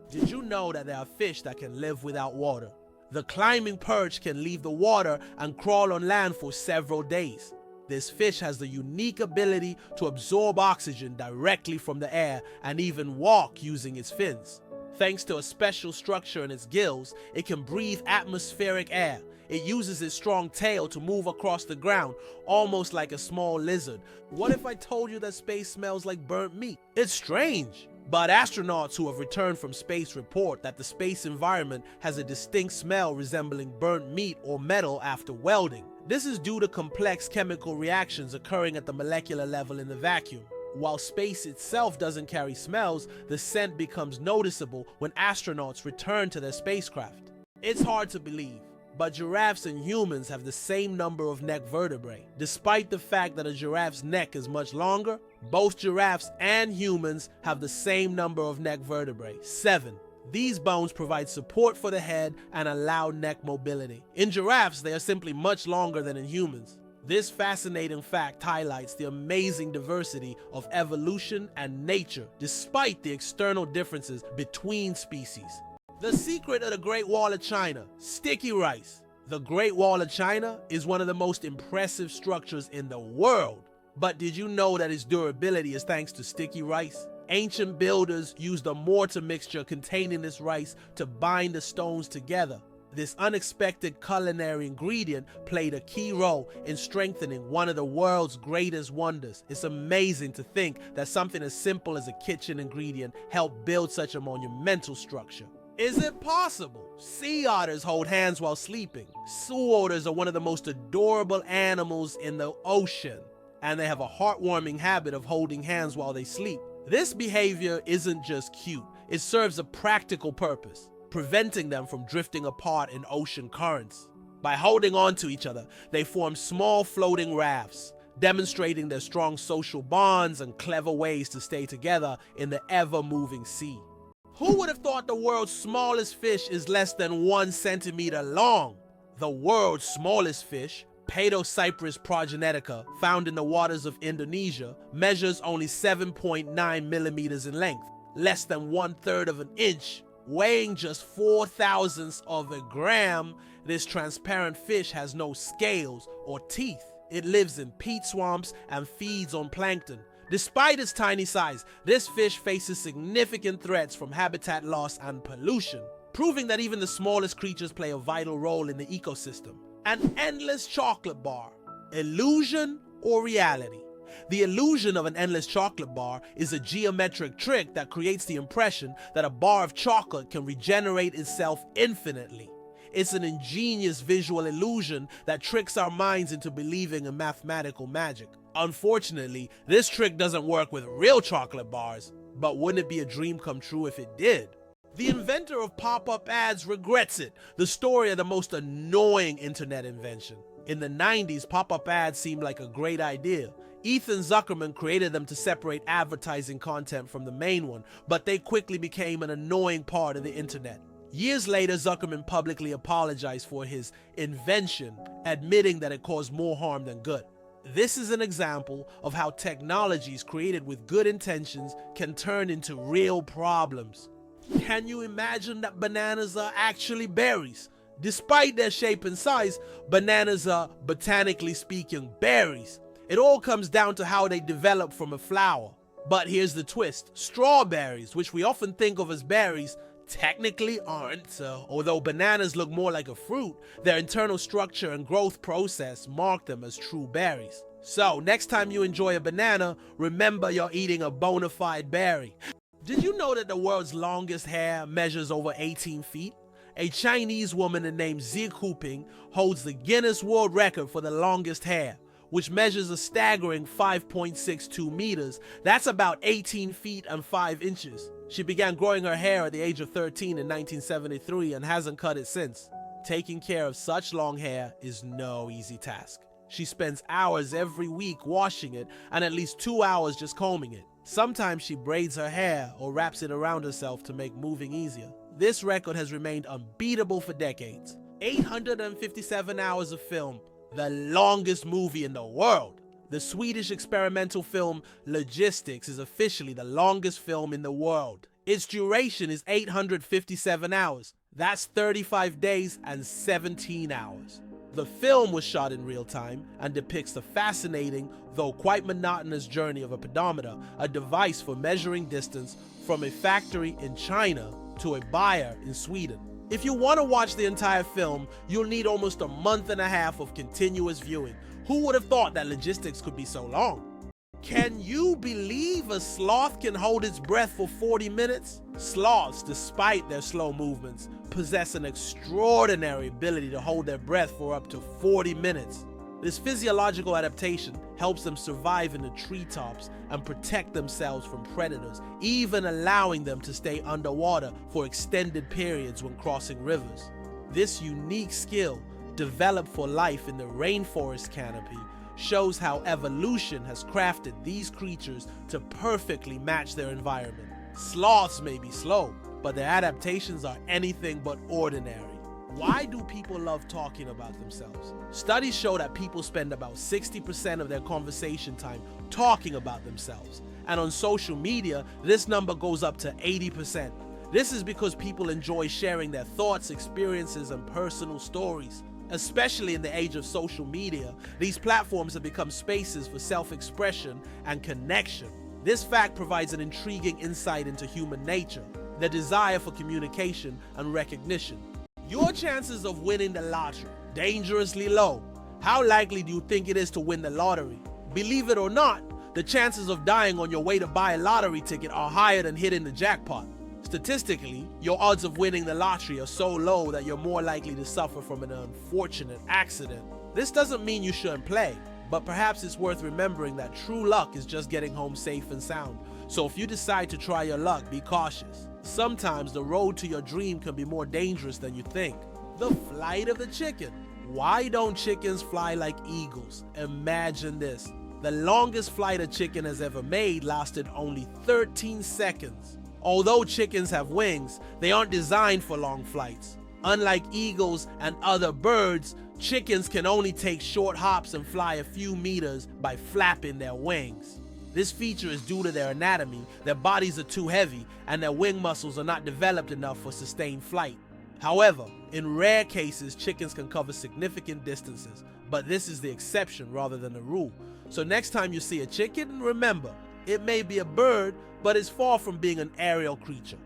Did you know that there are fish that can live without water? The climbing perch can leave the water and crawl on land for several days. This fish has the unique ability to absorb oxygen directly from the air and even walk using its fins. Thanks to a special structure in its gills, it can breathe atmospheric air. It uses its strong tail to move across the ground, almost like a small lizard. What if I told you that space smells like burnt meat? It's strange. But astronauts who have returned from space report that the space environment has a distinct smell resembling burnt meat or metal after welding. This is due to complex chemical reactions occurring at the molecular level in the vacuum. While space itself doesn't carry smells, the scent becomes noticeable when astronauts return to their spacecraft. It's hard to believe, but giraffes and humans have the same number of neck vertebrae. Despite the fact that a giraffe's neck is much longer, both giraffes and humans have the same number of neck vertebrae, 7. These bones provide support for the head and allow neck mobility. In giraffes, they are simply much longer than in humans. This fascinating fact highlights the amazing diversity of evolution and nature, despite the external differences between species. The secret of the Great Wall of China, sticky rice. The Great Wall of China is one of the most impressive structures in the world. But did you know that its durability is thanks to sticky rice? Ancient builders used a mortar mixture containing this rice to bind the stones together. This unexpected culinary ingredient played a key role in strengthening one of the world's greatest wonders. It's amazing to think that something as simple as a kitchen ingredient helped build such a monumental structure. Is it possible? Sea otters hold hands while sleeping. Sea otters are one of the most adorable animals in the ocean, and they have a heartwarming habit of holding hands while they sleep. This behavior isn't just cute, it serves a practical purpose, preventing them from drifting apart in ocean currents. By holding on to each other, they form small floating rafts, demonstrating their strong social bonds and clever ways to stay together in the ever-moving sea. Who would have thought the world's smallest fish is less than 1 centimeter long? The world's smallest fish, Paedocyprus progenetica, found in the waters of Indonesia, measures only 7.9 millimeters in length, less than 1/3 of an inch. Weighing just 4 thousandths of a gram, this transparent fish has no scales or teeth. It lives in peat swamps and feeds on plankton. Despite its tiny size, this fish faces significant threats from habitat loss and pollution, proving that even the smallest creatures play a vital role in the ecosystem. An endless chocolate bar. Illusion or reality? The illusion of an endless chocolate bar is a geometric trick that creates the impression that a bar of chocolate can regenerate itself infinitely. It's an ingenious visual illusion that tricks our minds into believing in mathematical magic. Unfortunately, this trick doesn't work with real chocolate bars, but wouldn't it be a dream come true if it did? The inventor of pop-up ads regrets it, the story of the most annoying internet invention. In the 90s, pop-up ads seemed like a great idea. Ethan Zuckerman created them to separate advertising content from the main one, but they quickly became an annoying part of the internet. Years later, Zuckerman publicly apologized for his invention, admitting that it caused more harm than good. This is an example of how technologies created with good intentions can turn into real problems. Can you imagine that bananas are actually berries? Despite their shape and size, bananas are, botanically speaking, berries. It all comes down to how they develop from a flower. But here's the twist. Strawberries, which we often think of as berries, technically aren't. Although bananas look more like a fruit, their internal structure and growth process mark them as true berries. So, next time you enjoy a banana, remember you're eating a bona fide berry. Did you know that the world's longest hair measures over 18 feet? A Chinese woman named Xi Jinping holds the Guinness World Record for the longest hair, which measures a staggering 5.62 meters. That's about 18 feet and 5 inches. She began growing her hair at the age of 13 in 1973 and hasn't cut it since. Taking care of such long hair is no easy task. She spends hours every week washing it and at least 2 hours just combing it. Sometimes she braids her hair or wraps it around herself to make moving easier. This record has remained unbeatable for decades. 857 hours of film, the longest movie in the world. The Swedish experimental film Logistics is officially the longest film in the world. Its duration is 857 hours. That's 35 days and 17 hours. The film was shot in real time and depicts the fascinating, though quite monotonous journey of a pedometer, a device for measuring distance from a factory in China to a buyer in Sweden. If you want to watch the entire film, you'll need almost a month and a half of continuous viewing. Who would have thought that Logistics could be so long? Can you believe a sloth can hold its breath for 40 minutes? Sloths, despite their slow movements, possess an extraordinary ability to hold their breath for up to 40 minutes. This physiological adaptation helps them survive in the treetops and protect themselves from predators, even allowing them to stay underwater for extended periods when crossing rivers. This unique skill, developed for life in the rainforest canopy, shows how evolution has crafted these creatures to perfectly match their environment. Sloths may be slow, but their adaptations are anything but ordinary. Why do people love talking about themselves? Studies show that people spend about 60% of their conversation time talking about themselves, and on social media, this number goes up to 80%. This is because people enjoy sharing their thoughts, experiences, and personal stories. Especially in the age of social media, these platforms have become spaces for self-expression and connection. This fact provides an intriguing insight into human nature, the desire for communication and recognition. Your chances of winning the lottery, dangerously low. How likely do you think it is to win the lottery? Believe it or not, the chances of dying on your way to buy a lottery ticket are higher than hitting the jackpot. Statistically, your odds of winning the lottery are so low that you're more likely to suffer from an unfortunate accident. This doesn't mean you shouldn't play, but perhaps it's worth remembering that true luck is just getting home safe and sound. So if you decide to try your luck, be cautious. Sometimes the road to your dream can be more dangerous than you think. The flight of the chicken. Why don't chickens fly like eagles? Imagine this. The longest flight a chicken has ever made lasted only 13 seconds. Although chickens have wings, they aren't designed for long flights. Unlike eagles and other birds, chickens can only take short hops and fly a few meters by flapping their wings. This feature is due to their anatomy. Their bodies are too heavy and their wing muscles are not developed enough for sustained flight. However, in rare cases, chickens can cover significant distances, but this is the exception rather than the rule. So next time you see a chicken, remember, it may be a bird, but it's far from being an aerial creature.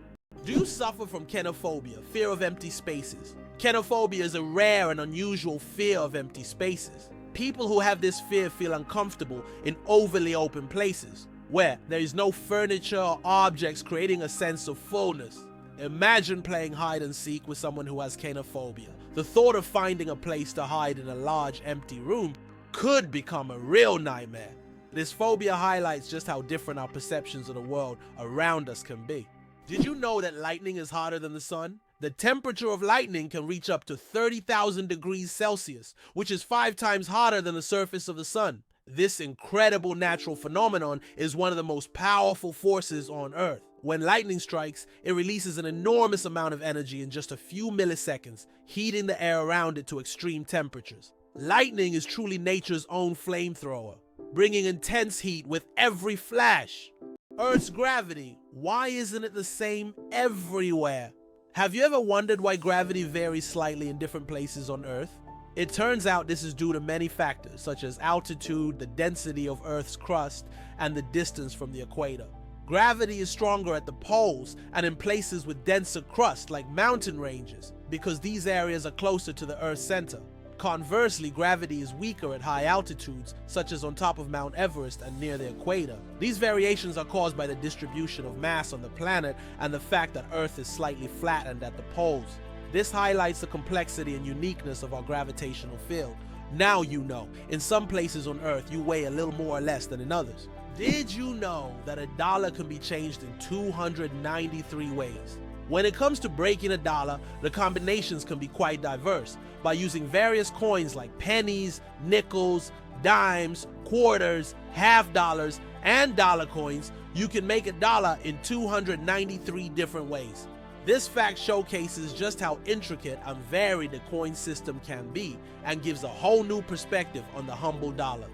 Do you suffer from kenophobia, fear of empty spaces? Kenophobia is a rare and unusual fear of empty spaces. People who have this fear feel uncomfortable in overly open places, where there is no furniture or objects, creating a sense of fullness. Imagine playing hide and seek with someone who has kenophobia. The thought of finding a place to hide in a large empty room could become a real nightmare. This phobia highlights just how different our perceptions of the world around us can be. Did you know that lightning is hotter than the sun? The temperature of lightning can reach up to 30,000 degrees Celsius, which is 5 times hotter than the surface of the sun. This incredible natural phenomenon is one of the most powerful forces on Earth. When lightning strikes, it releases an enormous amount of energy in just a few milliseconds, heating the air around it to extreme temperatures. Lightning is truly nature's own flamethrower, bringing intense heat with every flash. Earth's gravity, why isn't it the same everywhere? Have you ever wondered why gravity varies slightly in different places on Earth? It turns out this is due to many factors, such as altitude, the density of Earth's crust, and the distance from the equator. Gravity is stronger at the poles and in places with denser crust like mountain ranges, because these areas are closer to the Earth's center. Conversely, gravity is weaker at high altitudes, such as on top of Mount Everest and near the equator. These variations are caused by the distribution of mass on the planet and the fact that Earth is slightly flattened at the poles. This highlights the complexity and uniqueness of our gravitational field. Now you know, in some places on Earth you weigh a little more or less than in others. Did you know that a dollar can be changed in 293 ways? When it comes to breaking a dollar, the combinations can be quite diverse. By using various coins like pennies, nickels, dimes, quarters, half dollars, and dollar coins, you can make a dollar in 293 different ways. This fact showcases just how intricate and varied the coin system can be and gives a whole new perspective on the humble dollar.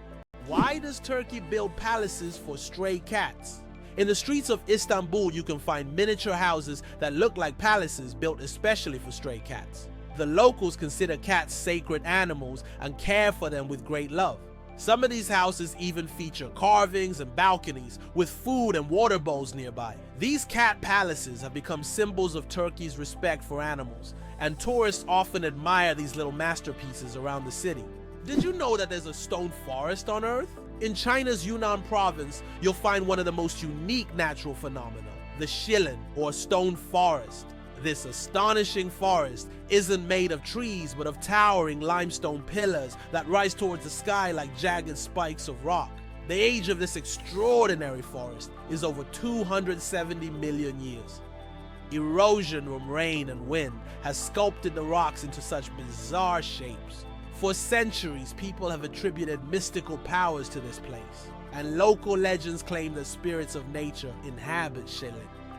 Why does Turkey build palaces for stray cats? In the streets of Istanbul, you can find miniature houses that look like palaces built especially for stray cats. The locals consider cats sacred animals and care for them with great love. Some of these houses even feature carvings and balconies with food and water bowls nearby. These cat palaces have become symbols of Turkey's respect for animals, and tourists often admire these little masterpieces around the city. Did you know that there's a stone forest on Earth? In China's Yunnan province, you'll find one of the most unique natural phenomena, the Shilin, or stone forest. This astonishing forest isn't made of trees but of towering limestone pillars that rise towards the sky like jagged spikes of rock. The age of this extraordinary forest is over 270 million years. Erosion from rain and wind has sculpted the rocks into such bizarre shapes. For centuries, people have attributed mystical powers to this place, and local legends claim that spirits of nature inhabit Shilin.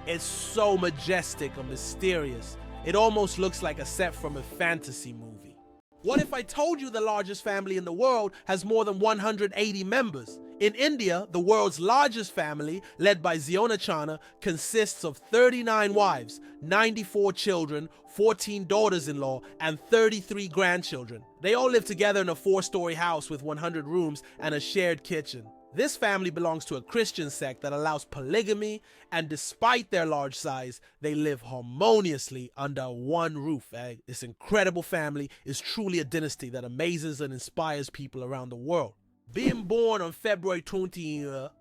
It's so majestic and mysterious, it almost looks like a set from a fantasy movie. What if I told you the largest family in the world has more than 180 members? In India, the world's largest family, led by Zionachana, consists of 39 wives, 94 children, 14 daughters-in-law, and 33 grandchildren. They all live together in a 4-story house with 100 rooms and a shared kitchen. This family belongs to a Christian sect that allows polygamy, and despite their large size, they live harmoniously under one roof. This incredible family is truly a dynasty that amazes and inspires people around the world. Being born on February 29th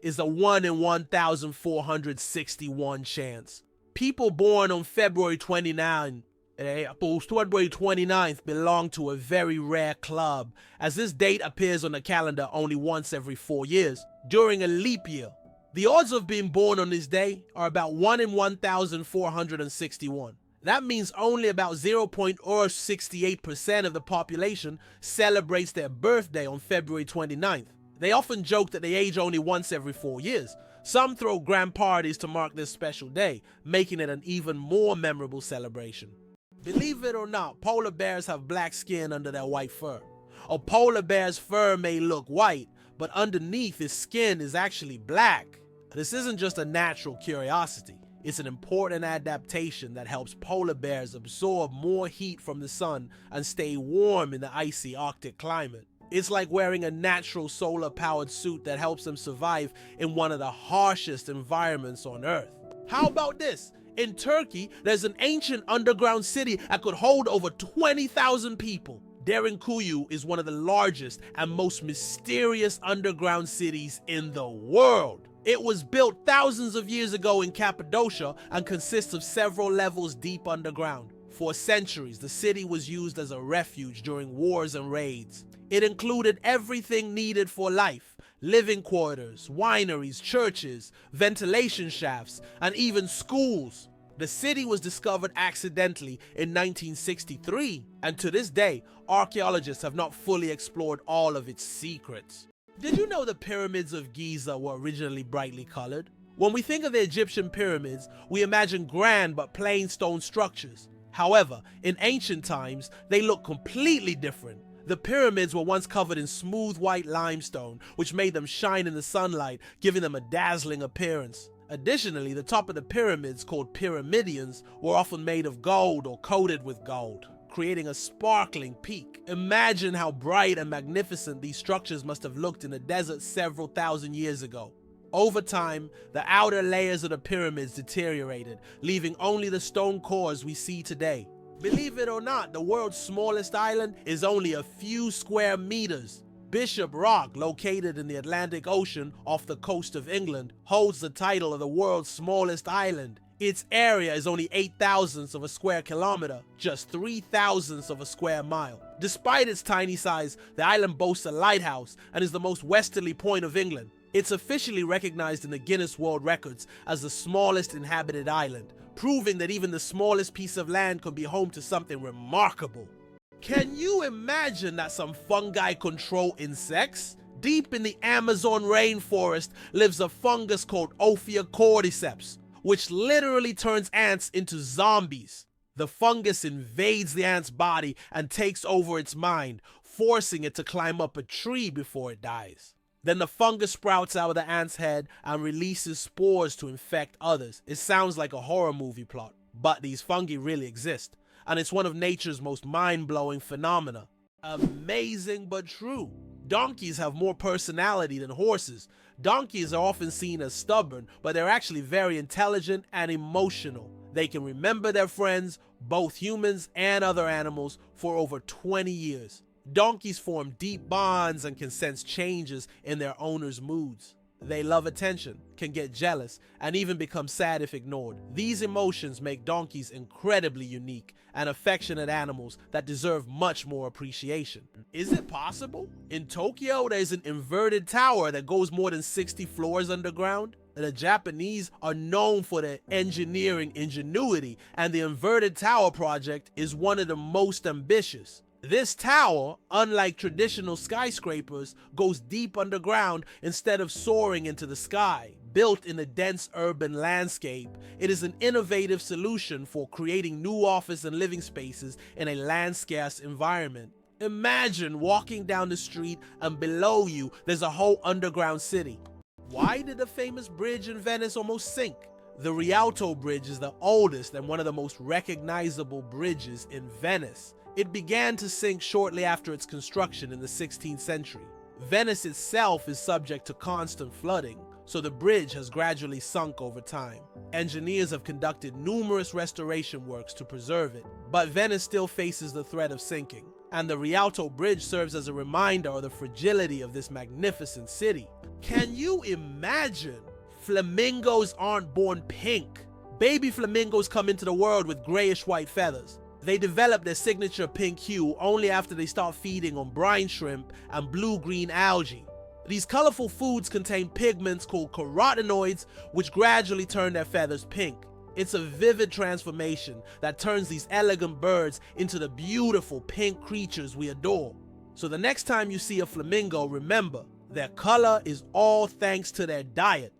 is a 1 in 1,461 chance. People born on February 29th belong to a very rare club, as this date appears on the calendar only once every 4 years, during a leap year. The odds of being born on this day are about 1 in 1,461. That means only about 0.068% of the population celebrates their birthday on February 29th. They often joke that they age only once every 4 years. Some throw grand parties to mark this special day, making it an even more memorable celebration. Believe it or not, polar bears have black skin under their white fur. A polar bear's fur may look white, but underneath his skin is actually black. This isn't just a natural curiosity. It's an important adaptation that helps polar bears absorb more heat from the sun and stay warm in the icy Arctic climate. It's like wearing a natural solar-powered suit that helps them survive in one of the harshest environments on Earth. How about this? In Turkey, there's an ancient underground city that could hold over 20,000 people. Derinkuyu is one of the largest and most mysterious underground cities in the world. It was built thousands of years ago in Cappadocia and consists of several levels deep underground. For centuries, the city was used as a refuge during wars and raids. It included everything needed for life: living quarters, wineries, churches, ventilation shafts, and even schools. The city was discovered accidentally in 1963, and to this day, archaeologists have not fully explored all of its secrets. Did you know the pyramids of Giza were originally brightly colored? When we think of the Egyptian pyramids, we imagine grand but plain stone structures. However, in ancient times, they look completely different. The pyramids were once covered in smooth white limestone, which made them shine in the sunlight, giving them a dazzling appearance. Additionally, the top of the pyramids, called pyramidions, were often made of gold or coated with gold, creating a sparkling peak. Imagine how bright and magnificent these structures must have looked in the desert several thousand years ago. Over time, the outer layers of the pyramids deteriorated, leaving only the stone cores we see today. Believe it or not, the world's smallest island is only a few square meters. Bishop Rock, located in the Atlantic Ocean off the coast of England, holds the title of the world's smallest island. Its area is only 8/1000ths of a square kilometer, just 3/1000ths of a square mile. Despite its tiny size, the island boasts a lighthouse and is the most westerly point of England. It's officially recognized in the Guinness World Records as the smallest inhabited island, proving that even the smallest piece of land can be home to something remarkable. Can you imagine that some fungi control insects? Deep in the Amazon rainforest lives a fungus called Ophiocordyceps, which literally turns ants into zombies. The fungus invades the ant's body and takes over its mind, forcing it to climb up a tree before it dies. Then the fungus sprouts out of the ant's head and releases spores to infect others. It sounds like a horror movie plot, but these fungi really exist, and it's one of nature's most mind-blowing phenomena. Amazing but true. Donkeys have more personality than horses. Donkeys are often seen as stubborn, but they're actually very intelligent and emotional. They can remember their friends, both humans and other animals, for over 20 years. Donkeys form deep bonds and can sense changes in their owners' moods. They love attention, can get jealous, and even become sad if ignored. These emotions make donkeys incredibly unique and affectionate animals that deserve much more appreciation. Is it possible? In Tokyo, there's an inverted tower that goes more than 60 floors underground. The Japanese are known for their engineering ingenuity, and the inverted tower project is one of the most ambitious. This tower, unlike traditional skyscrapers, goes deep underground instead of soaring into the sky. Built in a dense urban landscape, it is an innovative solution for creating new office and living spaces in a land-scarce environment. Imagine walking down the street and below you there's a whole underground city. Why did the famous bridge in Venice almost sink? The Rialto Bridge is the oldest and one of the most recognizable bridges in Venice. It began to sink shortly after its construction in the 16th century. Venice itself is subject to constant flooding, so the bridge has gradually sunk over time. Engineers have conducted numerous restoration works to preserve it, but Venice still faces the threat of sinking, and the Rialto Bridge serves as a reminder of the fragility of this magnificent city. Can you imagine? Flamingos aren't born pink. Baby flamingos come into the world with grayish-white feathers. They develop their signature pink hue only after they start feeding on brine shrimp and blue-green algae. These colorful foods contain pigments called carotenoids, which gradually turn their feathers pink. It's a vivid transformation that turns these elegant birds into the beautiful pink creatures we adore. So the next time you see a flamingo, remember, their color is all thanks to their diet.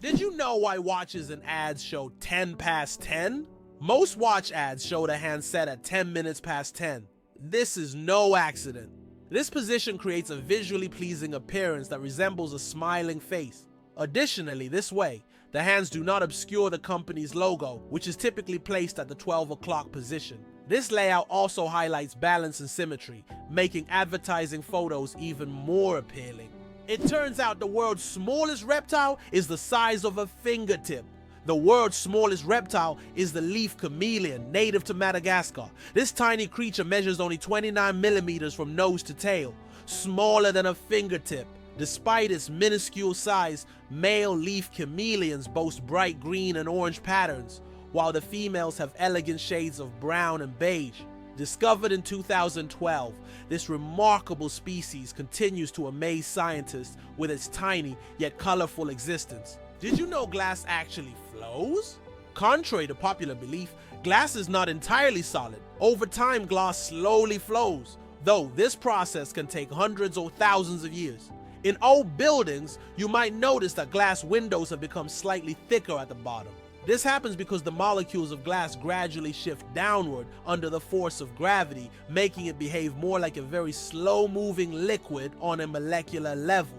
Did you know why watches and ads show 10 past 10? Most watch ads show the hand set at 10 minutes past 10. This is no accident. This position creates a visually pleasing appearance that resembles a smiling face. Additionally, this way, the hands do not obscure the company's logo, which is typically placed at the 12 o'clock position. This layout also highlights balance and symmetry, making advertising photos even more appealing. It turns out the world's smallest reptile is the size of a fingertip. The world's smallest reptile is the leaf chameleon, native to Madagascar. This tiny creature measures only 29 millimeters from nose to tail, smaller than a fingertip. Despite its minuscule size, male leaf chameleons boast bright green and orange patterns, while the females have elegant shades of brown and beige. Discovered in 2012, this remarkable species continues to amaze scientists with its tiny yet colorful existence. Did you know glass actually flows? Contrary to popular belief, glass is not entirely solid. Over time, glass slowly flows, though this process can take hundreds or thousands of years. In old buildings, you might notice that glass windows have become slightly thicker at the bottom. This happens because the molecules of glass gradually shift downward under the force of gravity, making it behave more like a very slow-moving liquid on a molecular level.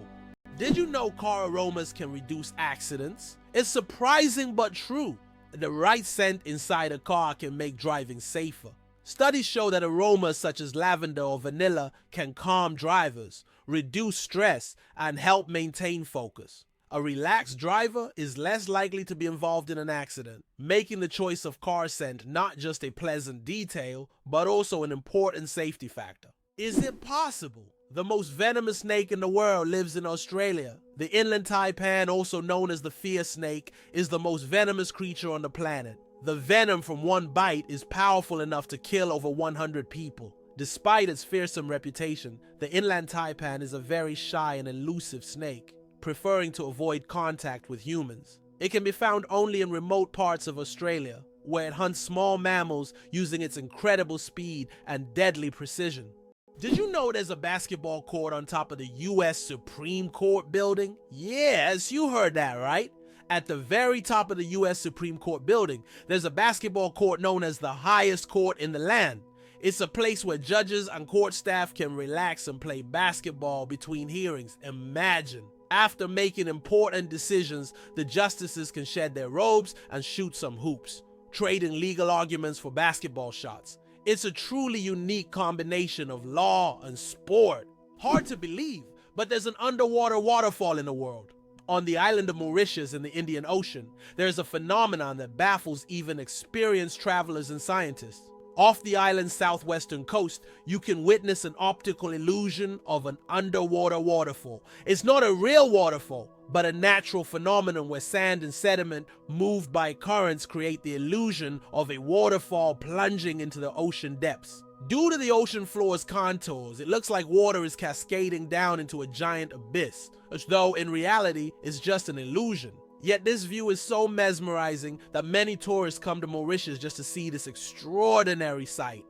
Did you know car aromas can reduce accidents? It's surprising but true. The right scent inside a car can make driving safer. Studies show that aromas such as lavender or vanilla can calm drivers, reduce stress, and help maintain focus. A relaxed driver is less likely to be involved in an accident, making the choice of car scent not just a pleasant detail, but also an important safety factor. Is it possible? The most venomous snake in the world lives in Australia. The inland taipan, also known as the fear snake, is the most venomous creature on the planet. The venom from one bite is powerful enough to kill over 100 people. Despite its fearsome reputation, the inland taipan is a very shy and elusive snake, preferring to avoid contact with humans. It can be found only in remote parts of Australia, where it hunts small mammals using its incredible speed and deadly precision. Did you know there's a basketball court on top of the US Supreme Court building? Yes, you heard that right. At the very top of the US Supreme Court building, there's a basketball court known as the highest court in the land. It's a place where judges and court staff can relax and play basketball between hearings. Imagine. After making important decisions, the justices can shed their robes and shoot some hoops, trading legal arguments for basketball shots. It's a truly unique combination of law and sport. Hard to believe, but there's an underwater waterfall in the world. On the island of Mauritius in the Indian Ocean, there's a phenomenon that baffles even experienced travelers and scientists. Off the island's southwestern coast, you can witness an optical illusion of an underwater waterfall. It's not a real waterfall, but a natural phenomenon where sand and sediment moved by currents create the illusion of a waterfall plunging into the ocean depths. Due to the ocean floor's contours, it looks like water is cascading down into a giant abyss, as though in reality it's just an illusion. Yet this view is so mesmerizing that many tourists come to Mauritius just to see this extraordinary sight.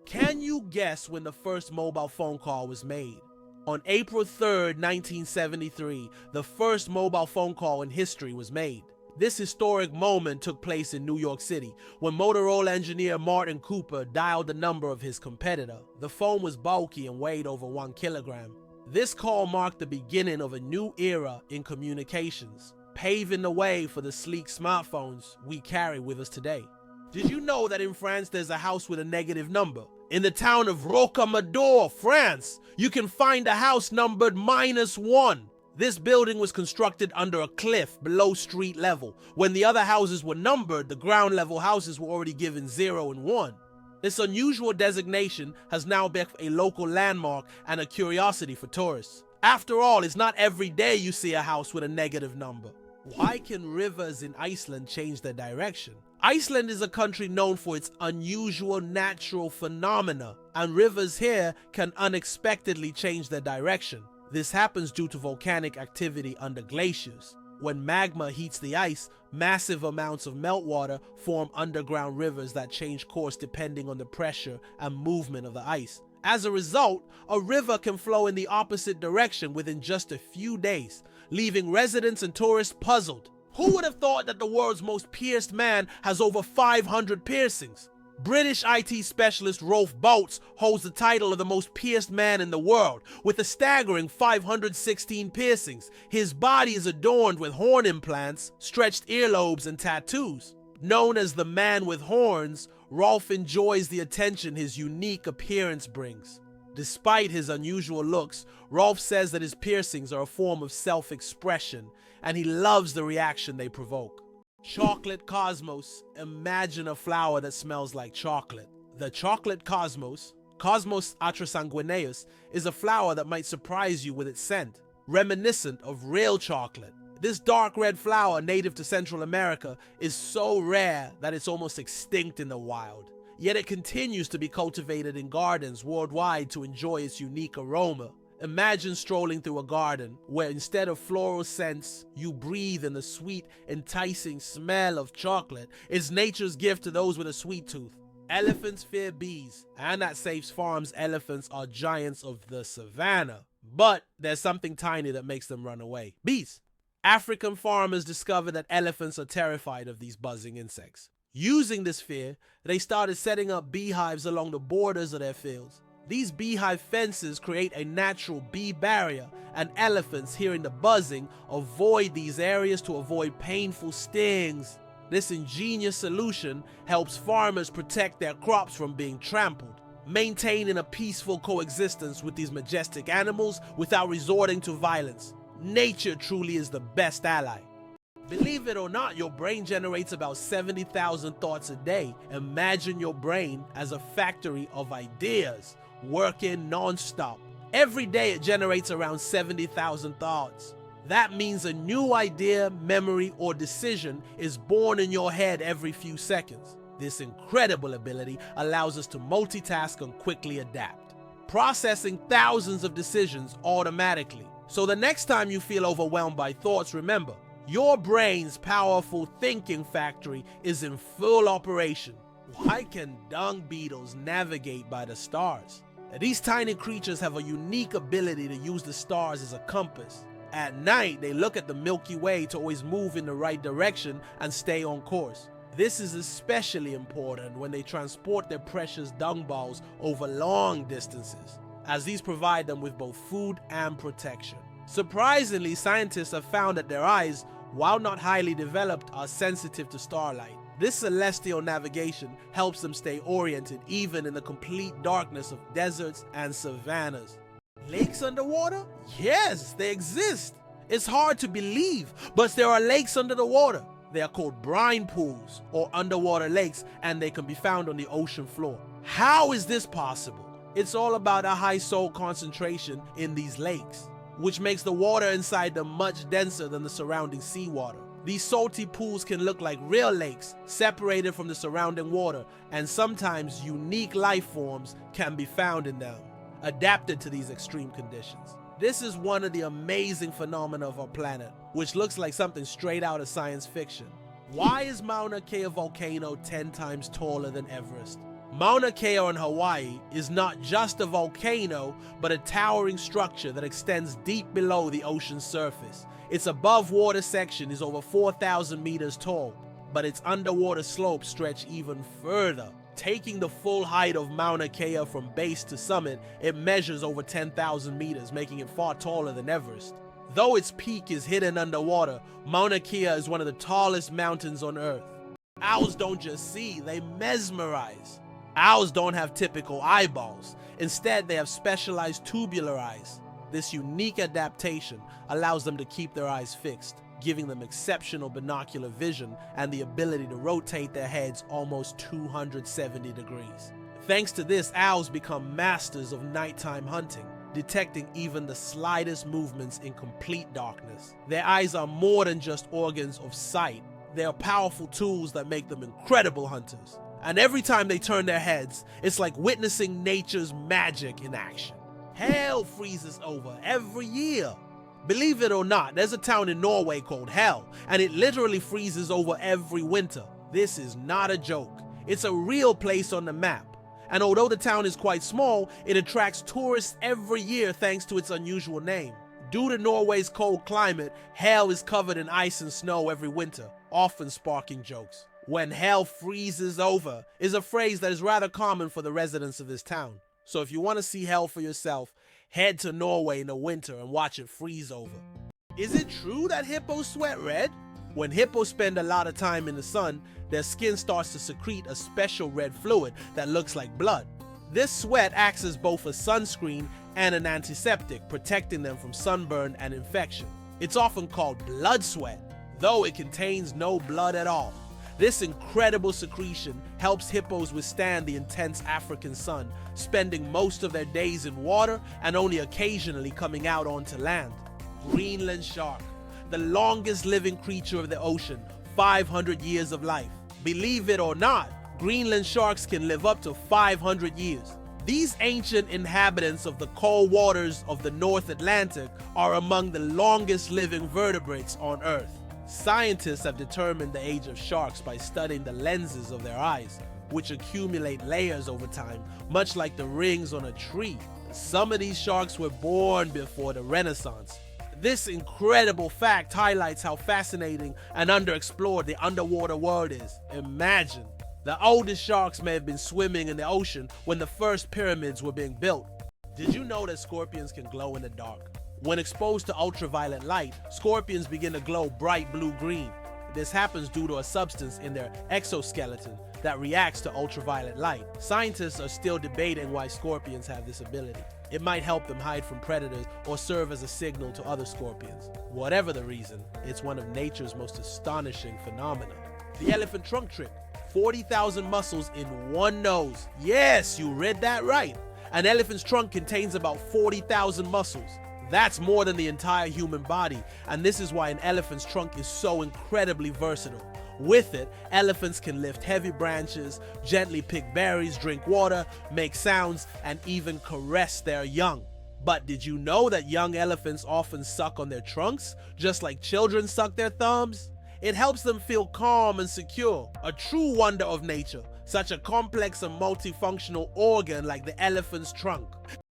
Can you guess when the first mobile phone call was made? On April 3rd, 1973, the first mobile phone call in history was made. This historic moment took place in New York City when Motorola engineer Martin Cooper dialed the number of his competitor. The phone was bulky and weighed over 1 kilogram. This call marked the beginning of a new era in communications, paving the way for the sleek smartphones we carry with us today. Did you know that in France there's a house with a negative number? In the town of Rocamadour, France, you can find a house numbered -1. This building was constructed under a cliff below street level. When the other houses were numbered, the ground level houses were already given 0 and 1. This unusual designation has now become a local landmark and a curiosity for tourists. After all, it's not every day you see a house with a negative number. Why can rivers in Iceland change their direction? Iceland is a country known for its unusual natural phenomena, and rivers here can unexpectedly change their direction. This happens due to volcanic activity under glaciers. When magma heats the ice, massive amounts of meltwater form underground rivers that change course depending on the pressure and movement of the ice. As a result, a river can flow in the opposite direction within just a few days, leaving residents and tourists puzzled. Who would have thought that the world's most pierced man has over 500 piercings? British IT specialist Rolf Boats holds the title of the most pierced man in the world, with a staggering 516 piercings. His body is adorned with horn implants, stretched earlobes, and tattoos. Known as the man with horns, Rolf enjoys the attention his unique appearance brings. Despite his unusual looks, Rolf says that his piercings are a form of self-expression, and he loves the reaction they provoke. Chocolate cosmos. Imagine a flower that smells like chocolate. The chocolate cosmos, Cosmos atrasanguineus, is a flower that might surprise you with its scent, reminiscent of real chocolate. This dark red flower, native to Central America, is so rare that it's almost extinct in the wild. Yet it continues to be cultivated in gardens worldwide to enjoy its unique aroma. Imagine strolling through a garden where instead of floral scents, you breathe in the sweet, enticing smell of chocolate. It's nature's gift to those with a sweet tooth. Elephants fear bees, and at Safe's Farms, elephants are giants of the savannah. But there's something tiny that makes them run away. Bees. African farmers discovered that elephants are terrified of these buzzing insects. Using this fear, they started setting up beehives along the borders of their fields. These beehive fences create a natural bee barrier, and elephants, hearing the buzzing, avoid these areas to avoid painful stings. This ingenious solution helps farmers protect their crops from being trampled, maintaining a peaceful coexistence with these majestic animals without resorting to violence. Nature truly is the best ally. Believe it or not, your brain generates about 70,000 thoughts a day. Imagine your brain as a factory of ideas, working non-stop. Every day it generates around 70,000 thoughts. That means a new idea, memory, or decision is born in your head every few seconds. This incredible ability allows us to multitask and quickly adapt, processing thousands of decisions automatically. So the next time you feel overwhelmed by thoughts, remember, your brain's powerful thinking factory is in full operation. Why can dung beetles navigate by the stars? These tiny creatures have a unique ability to use the stars as a compass. At night, they look at the Milky Way to always move in the right direction and stay on course. This is especially important when they transport their precious dung balls over long distances, as these provide them with both food and protection. Surprisingly, scientists have found that their eyes, while not highly developed, are sensitive to starlight. This celestial navigation helps them stay oriented even in the complete darkness of deserts and savannas. Lakes underwater? Yes, they exist. It's hard to believe, but there are lakes under the water. They are called brine pools or underwater lakes, and they can be found on the ocean floor. How is this possible? It's all about a high salt concentration in these lakes, which makes the water inside them much denser than the surrounding seawater. These salty pools can look like real lakes, separated from the surrounding water, and sometimes unique life forms can be found in them, adapted to these extreme conditions. This is one of the amazing phenomena of our planet, which looks like something straight out of science fiction. Why is Mauna Kea volcano 10 times taller than Everest? Mauna Kea in Hawaii is not just a volcano, but a towering structure that extends deep below the ocean's surface. Its above water section is over 4,000 meters tall, but its underwater slopes stretch even further. Taking the full height of Mauna Kea from base to summit, it measures over 10,000 meters, making it far taller than Everest. Though its peak is hidden underwater, Mauna Kea is one of the tallest mountains on Earth. Owls don't just see, they mesmerize. Owls don't have typical eyeballs. Instead, they have specialized tubular eyes. This unique adaptation allows them to keep their eyes fixed, giving them exceptional binocular vision and the ability to rotate their heads almost 270 degrees. Thanks to this, owls become masters of nighttime hunting, detecting even the slightest movements in complete darkness. Their eyes are more than just organs of sight. They are powerful tools that make them incredible hunters. And every time they turn their heads, it's like witnessing nature's magic in action. Hell freezes over every year. Believe it or not, there's a town in Norway called Hell, and it literally freezes over every winter. This is not a joke. It's a real place on the map. And although the town is quite small, it attracts tourists every year thanks to its unusual name. Due to Norway's cold climate, Hell is covered in ice and snow every winter, often sparking jokes. When hell freezes over is a phrase that is rather common for the residents of this town. So if you want to see hell for yourself, head to Norway in the winter and watch it freeze over. Is it true that hippos sweat red? When hippos spend a lot of time in the sun, their skin starts to secrete a special red fluid that looks like blood. This sweat acts as both a sunscreen and an antiseptic, protecting them from sunburn and infection. It's often called blood sweat, though it contains no blood at all. This incredible secretion helps hippos withstand the intense African sun, spending most of their days in water and only occasionally coming out onto land. Greenland shark, the longest living creature of the ocean, 500 years of life. Believe it or not, Greenland sharks can live up to 500 years. These ancient inhabitants of the cold waters of the North Atlantic are among the longest living vertebrates on Earth. Scientists have determined the age of sharks by studying the lenses of their eyes, which accumulate layers over time, much like the rings on a tree. Some of these sharks were born before the Renaissance. This incredible fact highlights how fascinating and underexplored the underwater world is. Imagine, the oldest sharks may have been swimming in the ocean when the first pyramids were being built. Did you know that scorpions can glow in the dark? When exposed to ultraviolet light, scorpions begin to glow bright blue-green. This happens due to a substance in their exoskeleton that reacts to ultraviolet light. Scientists are still debating why scorpions have this ability. It might help them hide from predators or serve as a signal to other scorpions. Whatever the reason, it's one of nature's most astonishing phenomena. The elephant trunk trick. 40,000 muscles in one nose. Yes, you read that right. An elephant's trunk contains about 40,000 muscles. That's more than the entire human body, and this is why an elephant's trunk is so incredibly versatile. With it, elephants can lift heavy branches, gently pick berries, drink water, make sounds, and even caress their young. But did you know that young elephants often suck on their trunks, just like children suck their thumbs? It helps them feel calm and secure, a true wonder of nature, such a complex and multifunctional organ like the elephant's trunk.